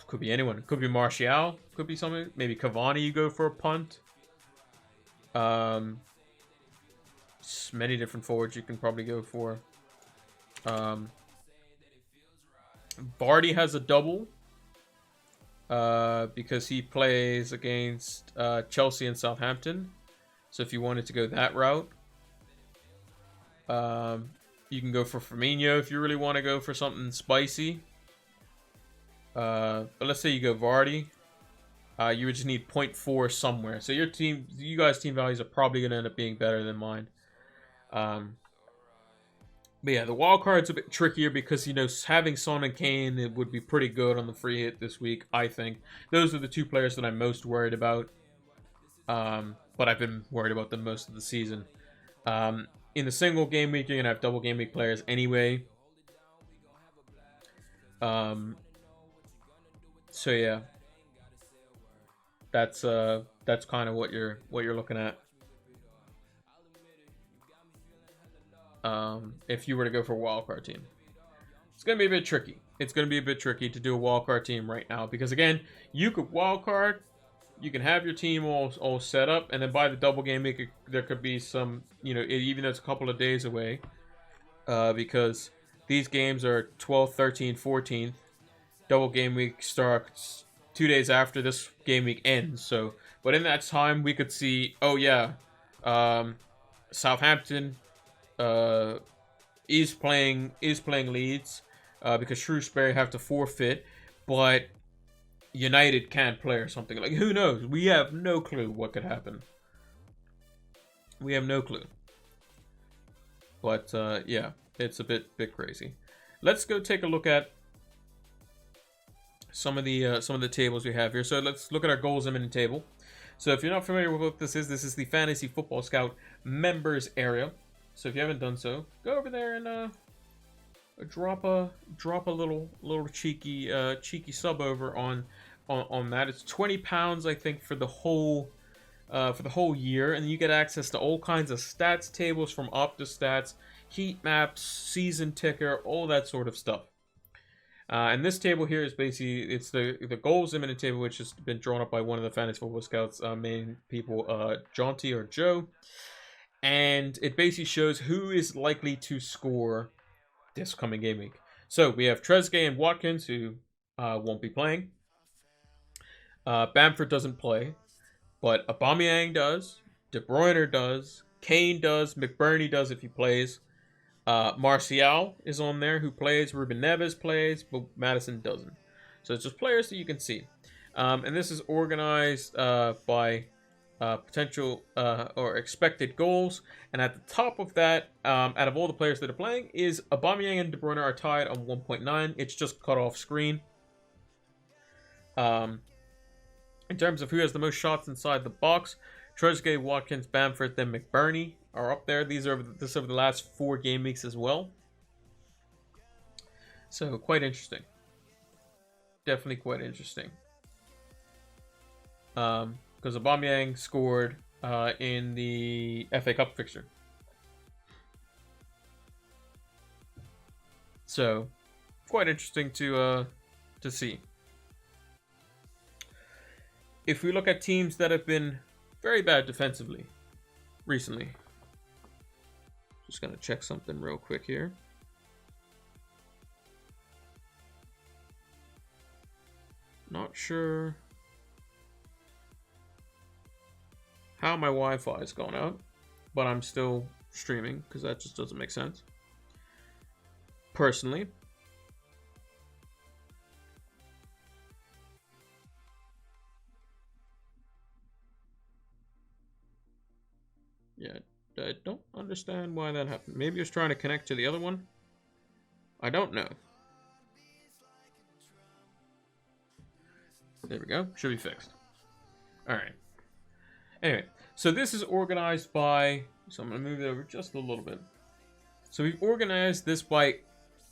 could be anyone. Could be Martial, could be something. Maybe Cavani, you go for a punt. Many different forwards you can probably go for. Vardy has a double because he plays against Chelsea and Southampton. So if you wanted to go that route, you can go for Firmino if you really want to go for something spicy. But let's say you go Vardy. You would just need 0.4 somewhere. So you guys' team values are probably going to end up being better than mine. But yeah, the wild card's a bit trickier because, you know, having Son and Kane, it would be pretty good on the free hit this week, I think. Those are the two players that I'm most worried about. But I've been worried about them most of the season. In the single game week, you're going to have double game week players anyway. So yeah. That's kind of what you're looking at. If you were to go for a wildcard team. It's going to be a bit tricky. It's going to be a bit tricky to do a wildcard team right now. Because, again, you could wildcard. You can have your team all set up. And then by the double game week, there could be some, you know, even though it's a couple of days away. Because these games are 12th, 13th, 14th. Double game week starts 2 days after this game week ends. So, but in that time, we could see, oh, yeah, Southampton is playing Leeds because Shrewsbury have to forfeit, but United can't play or something. Like, who knows? We have no clue what could happen. We have no clue. But yeah, it's a bit crazy. Let's go take a look at some of the tables we have here. So let's look at our goals imminent table. So if you're not familiar with what this is the Fantasy Football Scout members area. So if you haven't done so, go over there and drop a little cheeky sub over on that. It's £20, I think, for the whole year, and you get access to all kinds of stats tables from Optus Stats, heat maps, season ticker, all that sort of stuff. And this table here is basically, it's the goals imminent table, which has been drawn up by one of the Fantasy Football Scouts main people, Jaunty or Joe. And it basically shows who is likely to score this coming game week. So we have Trezeguet and Watkins, who won't be playing. Bamford doesn't play, but Aubameyang does. De Bruyne does. Kane does. McBurney does if he plays. Martial is on there, who plays. Ruben Neves plays, but Madison doesn't. So it's just players that you can see. And this is organized by potential or expected goals. And at the top of that, out of all the players that are playing, is Aubameyang and De Bruyne are tied on 1.9. It's just cut off screen. In terms of who has the most shots inside the box, Trezeguet, Watkins, Bamford, then McBurney are up there. This over the last 4 game weeks as well. So quite interesting. Definitely quite interesting. Because Aubameyang scored in the FA Cup fixture. So quite interesting to see. If we look at teams that have been very bad defensively recently, just gonna check something real quick here. Not sure how my Wi-Fi is going out, but I'm still streaming because that just doesn't make sense. Personally, yeah, I don't understand why that happened. Maybe it was trying to connect to the other one. I don't know. There we go. Should be fixed. All right. Anyway, so this is organized by So I'm going to move it over just a little bit. So we've organized this by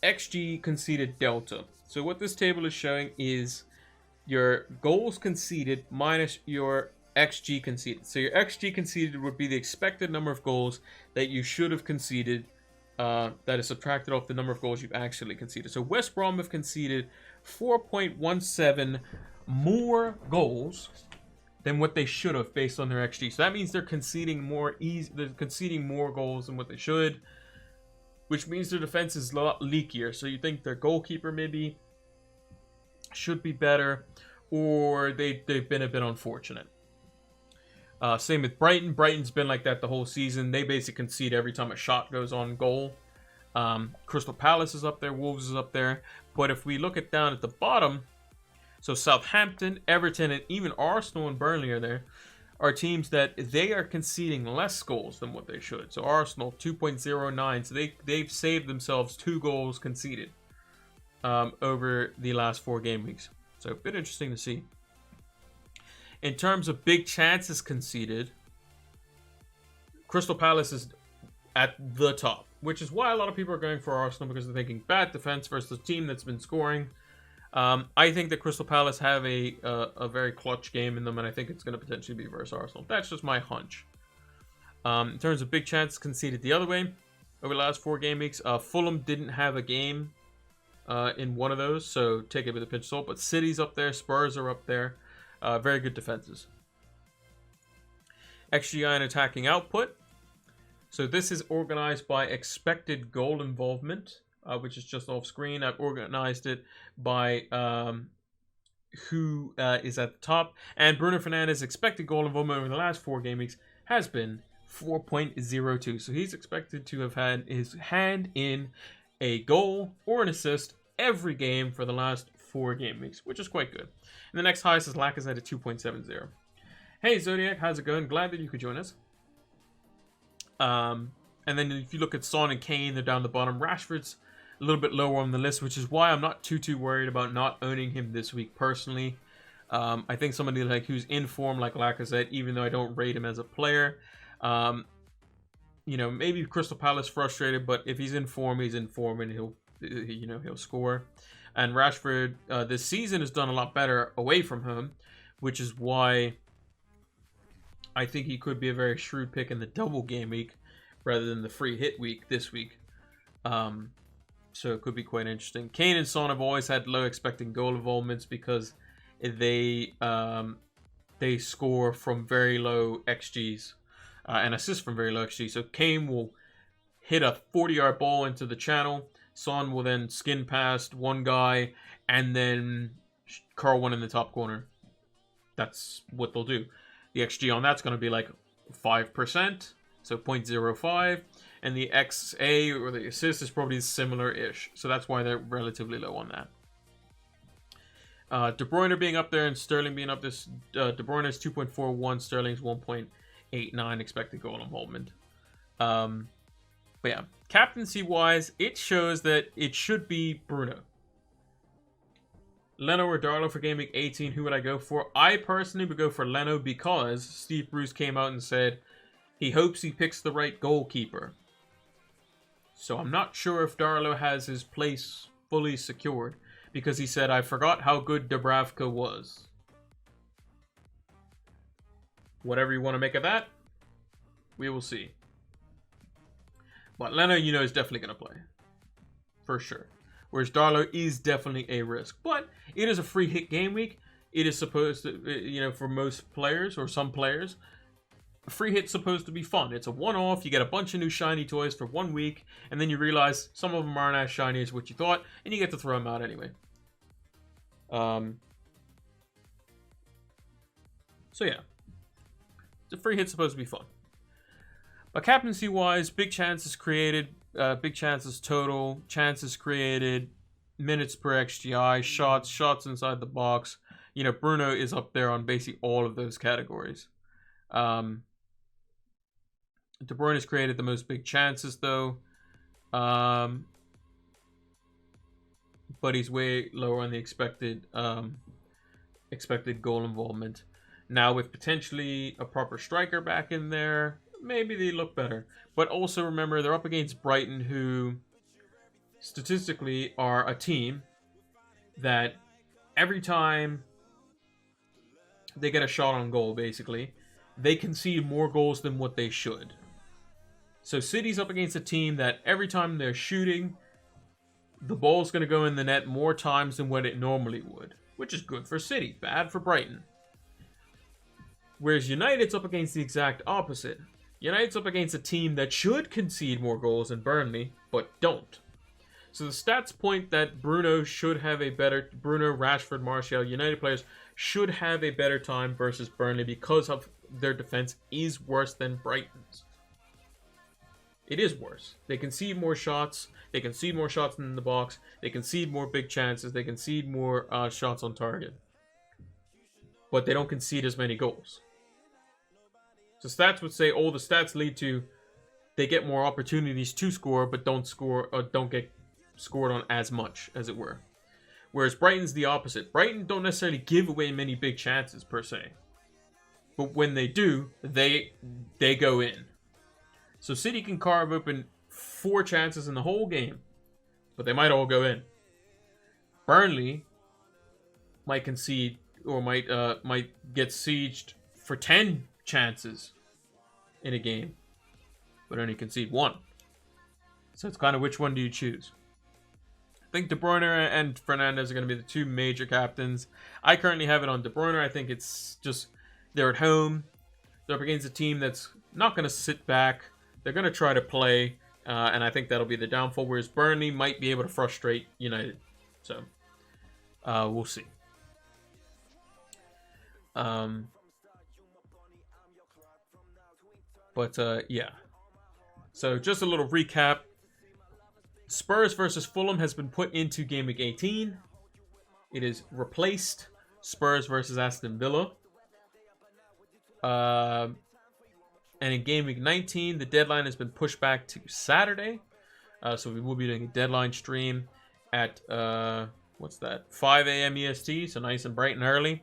XG conceded delta. So what this table is showing is your goals conceded minus your XG conceded. So your XG conceded would be the expected number of goals that you should have conceded, that is subtracted off the number of goals you've actually conceded. So West Brom have conceded 4.17 more goals than what they should have based on their XG. So that means they're conceding more goals than what they should, which means their defense is a lot leakier. So you think their goalkeeper maybe should be better, or they've been a bit unfortunate. Same with Brighton. Brighton's been like that the whole season. They basically concede every time a shot goes on goal. Crystal Palace is up there. Wolves is up there. But if we look down at the bottom, so Southampton, Everton, and even Arsenal and Burnley are there, are teams that they are conceding less goals than what they should. So Arsenal, 2.09. So they've saved themselves 2 goals conceded over the last 4 game weeks. So a bit interesting to see. In terms of big chances conceded, Crystal Palace is at the top, which is why a lot of people are going for Arsenal, because they're thinking bad defense versus a team that's been scoring. I think that Crystal Palace have a very clutch game in them, and I think it's going to potentially be versus Arsenal. That's just my hunch. In terms of big chances conceded the other way, over the last 4 game weeks, Fulham didn't have a game in one of those, so take it with a pinch of salt. But City's up there, Spurs are up there. Very good defenses. XGI and attacking output. So this is organized by expected goal involvement, which is just off screen. I've organized it by who is at the top. And Bruno Fernandes' expected goal involvement over the last 4 game weeks has been 4.02. So he's expected to have had his hand in a goal or an assist every game for the last 4 game weeks, which is quite good. And the next highest is Lacazette at 2.70. Hey Zodiac, how's it going? Glad that you could join us. And then if you look at Son and Kane, they're down the bottom. Rashford's a little bit lower on the list, which is why I'm not too worried about not owning him this week personally. I think somebody like who's in form like Lacazette, even though I don't rate him as a player, maybe Crystal Palace frustrated, but if he's in form, and he'll score. And Rashford this season has done a lot better away from home, which is why I think he could be a very shrewd pick in the double game week rather than the free hit week this week. So it could be quite interesting. Kane and Son have always had low expected goal involvements because they score from very low XGs and assist from very low XG. So Kane will hit a 40-yard ball into the channel. Son will then skin past one guy and then curl one in the top corner. That's what they'll do. The XG on that's going to be like 5%, so 0.05. And the XA, or the assist, is probably similar-ish. So that's why they're relatively low on that. De Bruyne being up there and Sterling being up this. De Bruyne is 2.41, Sterling's 1.89 expected goal involvement. But yeah, captaincy-wise, it shows that it should be Bruno. Leno or Darlow for Game Week 18, who would I go for? I personally would go for Leno because Steve Bruce came out and said he hopes he picks the right goalkeeper. So I'm not sure if Darlow has his place fully secured because he said, I forgot how good Dubravka was. Whatever you want to make of that, we will see. But Leno, is definitely going to play. For sure. Whereas Darlow is definitely a risk. But it is a free hit game week. It is supposed to, for most players or some players, a free hit's supposed to be fun. It's a one-off. You get a bunch of new shiny toys for 1 week. And then you realize some of them aren't as shiny as what you thought. And you get to throw them out anyway. So yeah. The free hit's supposed to be fun. But captaincy-wise, big chances created. Big chances total, chances created, minutes per XGI, shots inside the box. Bruno is up there on basically all of those categories. De Bruyne has created the most big chances though. But he's way lower on the expected goal involvement. Now with potentially a proper striker back in there, maybe they look better. But also remember, they're up against Brighton, who statistically are a team that every time they get a shot on goal, basically, they concede more goals than what they should. So City's up against a team that every time they're shooting, the ball's going to go in the net more times than what it normally would, which is good for City, bad for Brighton. Whereas United's up against the exact opposite. United's up against a team that should concede more goals than Burnley, but don't. So the stats point that Bruno, Rashford, Martial, United players should have a better time versus Burnley because of their defense is worse than Brighton's. It is worse. They concede more shots. They concede more shots in the box. They concede more big chances. They concede more shots on target. But they don't concede as many goals. So stats would say, the stats lead to they get more opportunities to score, but don't get scored on as much, as it were. Whereas Brighton's the opposite. Brighton don't necessarily give away many big chances, per se. But when they do, they go in. So City can carve open 4 chances in the whole game, but they might all go in. Burnley might concede, or might get sieged for 10 chances in a game, but only concede 1. So it's kind of which one do you choose? I think De Bruyne and Fernandes are going to be the 2 major captains. I currently have it on De Bruyne. I think it's just they're at home. They're up against a team that's not going to sit back. They're going to try to play, and I think that'll be the downfall, whereas Burnley might be able to frustrate United. So, we'll see. Yeah. So, just a little recap. Spurs versus Fulham has been put into Gameweek 18. It is replaced Spurs versus Aston Villa. And in Gameweek 19, the deadline has been pushed back to Saturday. So we will be doing a deadline stream at, 5 a.m. EST, so nice and bright and early.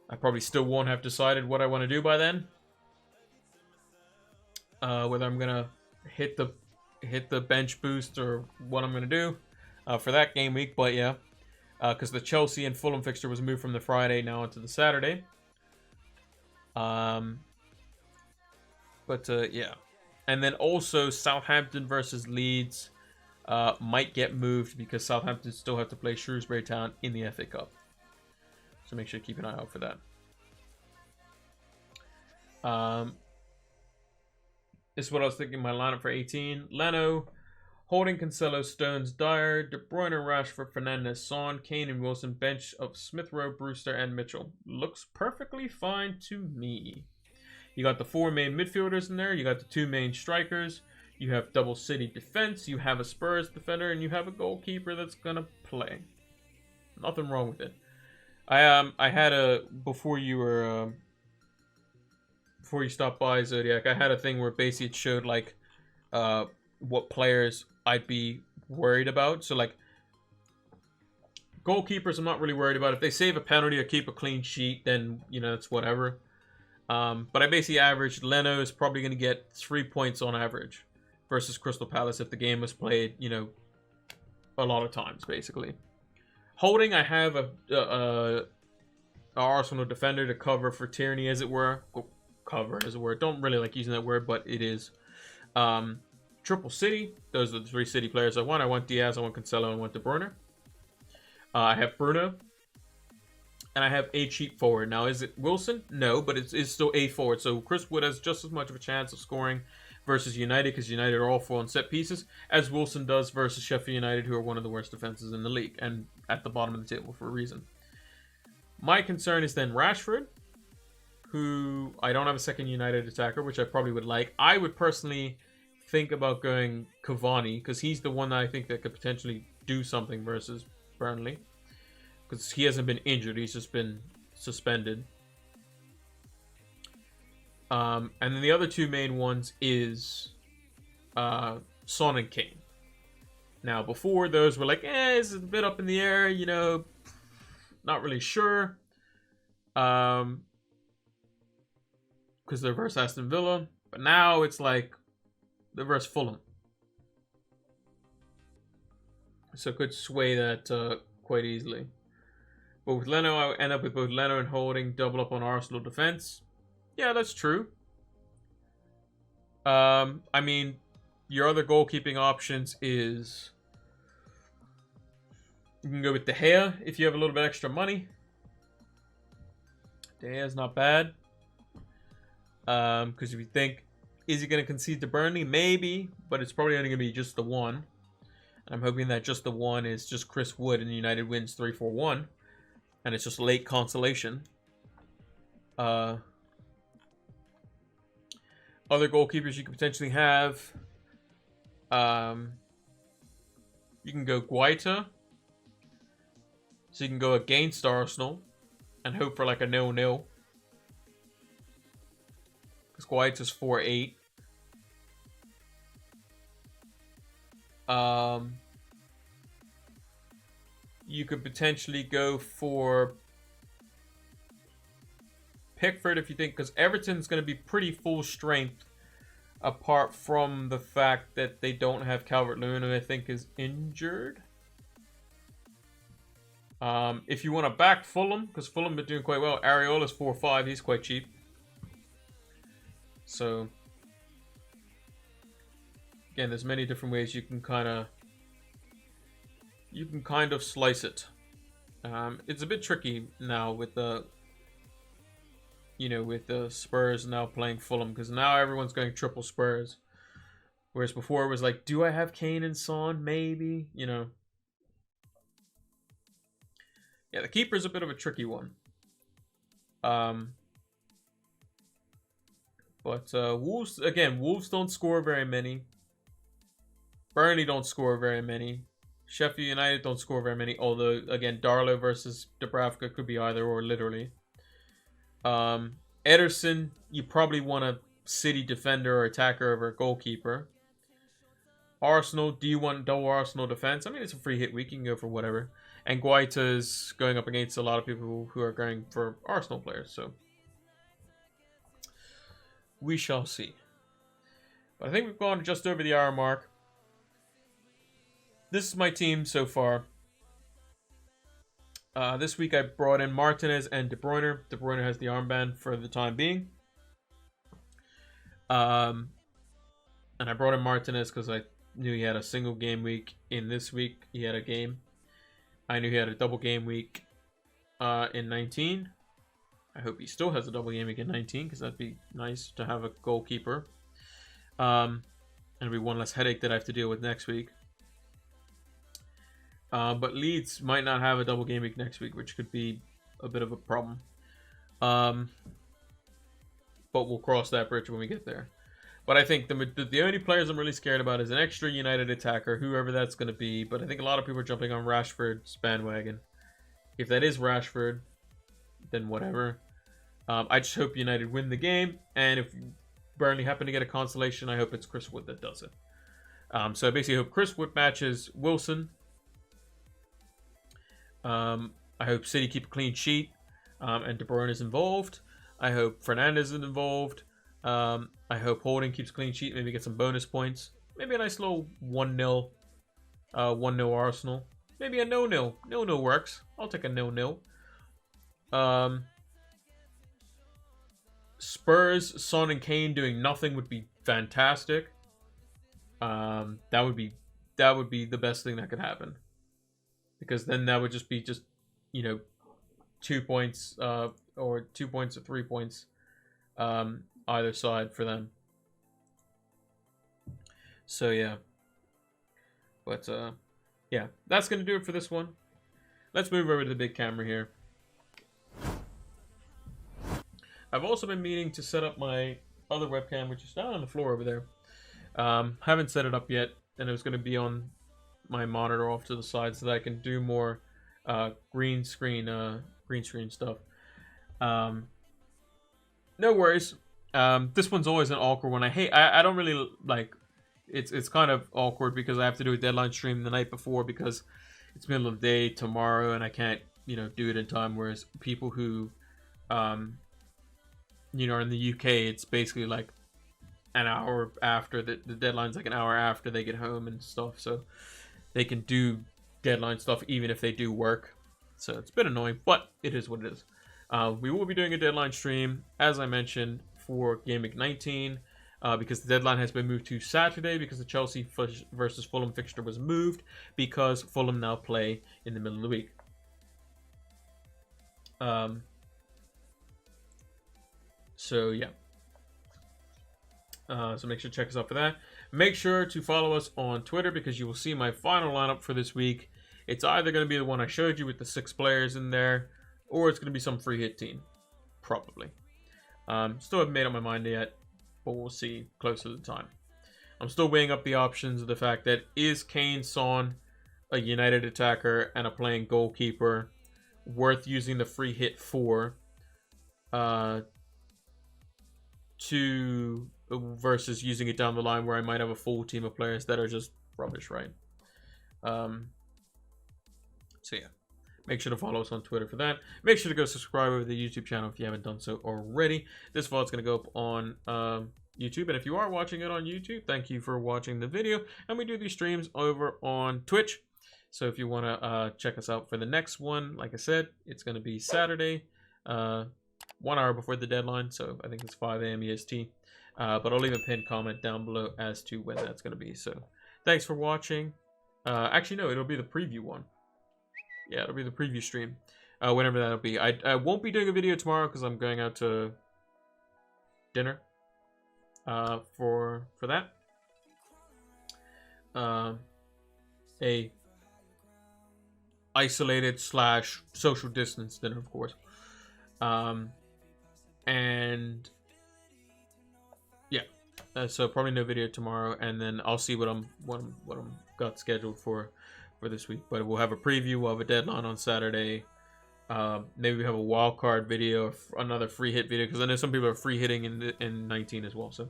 I probably still won't have decided what I want to do by then. Whether I'm going to hit the bench boost or what I'm going to do for that game week. But yeah, because the Chelsea and Fulham fixture was moved from the Friday now into the Saturday. Yeah. And then also Southampton versus Leeds might get moved because Southampton still have to play Shrewsbury Town in the FA Cup. So make sure to keep an eye out for that. This is what I was thinking my lineup for 18. Leno, Holding, Cancelo, Stones, Dyer, De Bruyne, Rashford, Fernandes, Son, Kane, and Wilson. Bench of Smith Rowe, Brewster, and Mitchell. Looks perfectly fine to me. You got the 4 main midfielders in there. You got the 2 main strikers. You have double City defense. You have a Spurs defender, and you have a goalkeeper that's gonna play. Nothing wrong with it. I had before you stopped by, Zodiac, I had a thing where basically it showed like what players I'd be worried about. So like goalkeepers, I'm not really worried about. If they save a penalty or keep a clean sheet, then it's whatever. But I basically averaged Leno is probably going to get 3 points on average versus Crystal Palace if the game was played, a lot of times, basically. Holding, I have a Arsenal defender to cover for Tierney, as it were. Cover, as it were. Don't really like using that word, but it is. Triple City. Those are the 3 City players I want. I want Diaz, I want Cancelo, and I want De Bruyne. I have Bruno. And I have a cheap forward. Now, is it Wilson? No, but it's still a forward. So Chris Wood has just as much of a chance of scoring versus United, because United are all full on set pieces, as Wilson does versus Sheffield United, who are one of the worst defenses in the league and at the bottom of the table for a reason. My concern is then Rashford, who I don't have a second United attacker, which I probably would like. I would personally think about going Cavani, because he's the one that I think that could potentially do something versus Burnley. Because he hasn't been injured, he's just been suspended. And then the other 2 main ones is Son and Kane. Now, before those were like, it's a bit up in the air, not really sure. because they're versus Aston Villa. But now it's like they're versus Fulham. So it could sway that quite easily. But with Leno, I end up with both Leno and Holding double up on Arsenal defense. Yeah, that's true. I mean, your other goalkeeping options is you can go with De Gea if you have a little bit extra money. De Gea's not bad. Because if you think, is he going to concede to Burnley? Maybe, but it's probably only going to be just the one. And I'm hoping that just the one is just Chris Wood and United wins 3-4-1. And it's just late consolation. Other goalkeepers you could potentially have. You can go Guaita. So you can go against Arsenal and hope for like a 0-0. Because Guaita's 4-8. You could potentially go for Pickford if you think, because Everton's going to be pretty full strength apart from the fact that they don't have Calvert-Lewin, who I think is injured. If you want to back Fulham, because Fulham been doing quite well, Areola's 4-5, he's quite cheap. So, again, there's many different ways you can kind of slice it. It's a bit tricky now with the Spurs now playing Fulham, because now everyone's going triple Spurs, whereas before it was like, do I have Kane and Son? Maybe, Yeah, the keeper's a bit of a tricky one. But Wolves don't score very many. Burnley don't score very many. Sheffield United don't score very many. Although, again, Darlow versus Dubravka could be either or, literally. Ederson, you probably want a City defender or attacker over a goalkeeper. Arsenal, do you want double Arsenal defense? I mean, it's a free hit week. You can go for whatever. And Guaita's going up against a lot of people who are going for Arsenal players. So, we shall see. But I think we've gone just over the hour mark. This is my team so far. This week I brought in Martinez and De Bruyne. De Bruyne has the armband for the time being. And I brought in Martinez because I knew he had a single game week. In this week, he had a game. I knew he had a double game week in 19. I hope he still has a double game week in 19, because that'd be nice to have a goalkeeper. And it'll be one less headache that I have to deal with next week. But Leeds might not have a double game week next week, which could be a bit of a problem. But we'll cross that bridge when we get there. But I think the only players I'm really scared about is an extra United attacker, whoever that's going to be. But I think a lot of people are jumping on Rashford's bandwagon. If that is Rashford, then whatever. I just hope United win the game. And if Burnley happen to get a consolation, I hope it's Chris Wood that does it. So I basically hope Chris Wood matches Wilson. I hope City keep a clean sheet. And De Bruyne is involved. I hope Fernandes is involved. I hope Holding keeps a clean sheet. Maybe get some bonus points. Maybe a nice little 1-0. 1-0 Arsenal. Maybe a 0-0. 0-0 works. I'll take a 0-0. Spurs, Son and Kane doing nothing would be fantastic. That would be the best thing that could happen. Because then that would just be 2 points or 2 points or 3 points either side for them. So yeah. But yeah, that's going to do it for this one. Let's move over to the big camera here. I've also been meaning to set up my other webcam, which is down on the floor over there. Haven't set it up yet, and it was going to be on my monitor off to the side so that I can do more green screen stuff. No worries. This one's always an awkward one. I don't really like. It's kind of awkward because I have to do a deadline stream the night before because it's middle of the day tomorrow and I can't do it in time. Whereas people who you know, in the UK, it's basically like an hour after the deadline's like an hour after they get home and stuff, so they can do deadline stuff even if they do work. So it's a bit annoying, but it is what it is. We will be doing a deadline stream, as I mentioned, for Gameweek 19, because the deadline has been moved to Saturday because the Chelsea versus Fulham fixture was moved because Fulham now play in the middle of the week. So yeah. So make sure to check us out for that. Make sure to follow us on Twitter because you will see my final lineup for this week. It's either going to be the one I showed you with the 6 players in there, or it's going to be some free hit team. Probably. Still haven't made up my mind yet, but we'll see closer to the time. I'm still weighing up the options of the fact that is Kane, Son, a United attacker, and a playing goalkeeper worth using the free hit for to versus using it down the line where I might have a full team of players that are just rubbish, right? So yeah, make sure to follow us on Twitter for that. Make sure to go subscribe over the YouTube channel if you haven't done so already. This VOD is going to go up on YouTube, and if you are watching it on YouTube, thank you for watching the video. And we do these streams over on Twitch, so if you want to check us out for the next one, like I said, it's going to be Saturday, 1 hour before the deadline, so I think it's 5 a.m. EST. But I'll leave a pinned comment down below as to when that's going to be. So thanks for watching. Actually, no, it'll be the preview one. Yeah, it'll be the preview stream. Whenever that'll be. I won't be doing a video tomorrow because I'm going out to dinner for that. A isolated / social distance dinner, of course. And yeah, so probably no video tomorrow, and then I'll see what I'm got scheduled for this week. But we'll have a preview, we'll have a deadline on Saturday. Maybe we have a wild card video, another free hit video, because I know some people are free hitting in 19 as well. So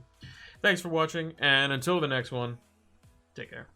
thanks for watching, and until the next one, take care.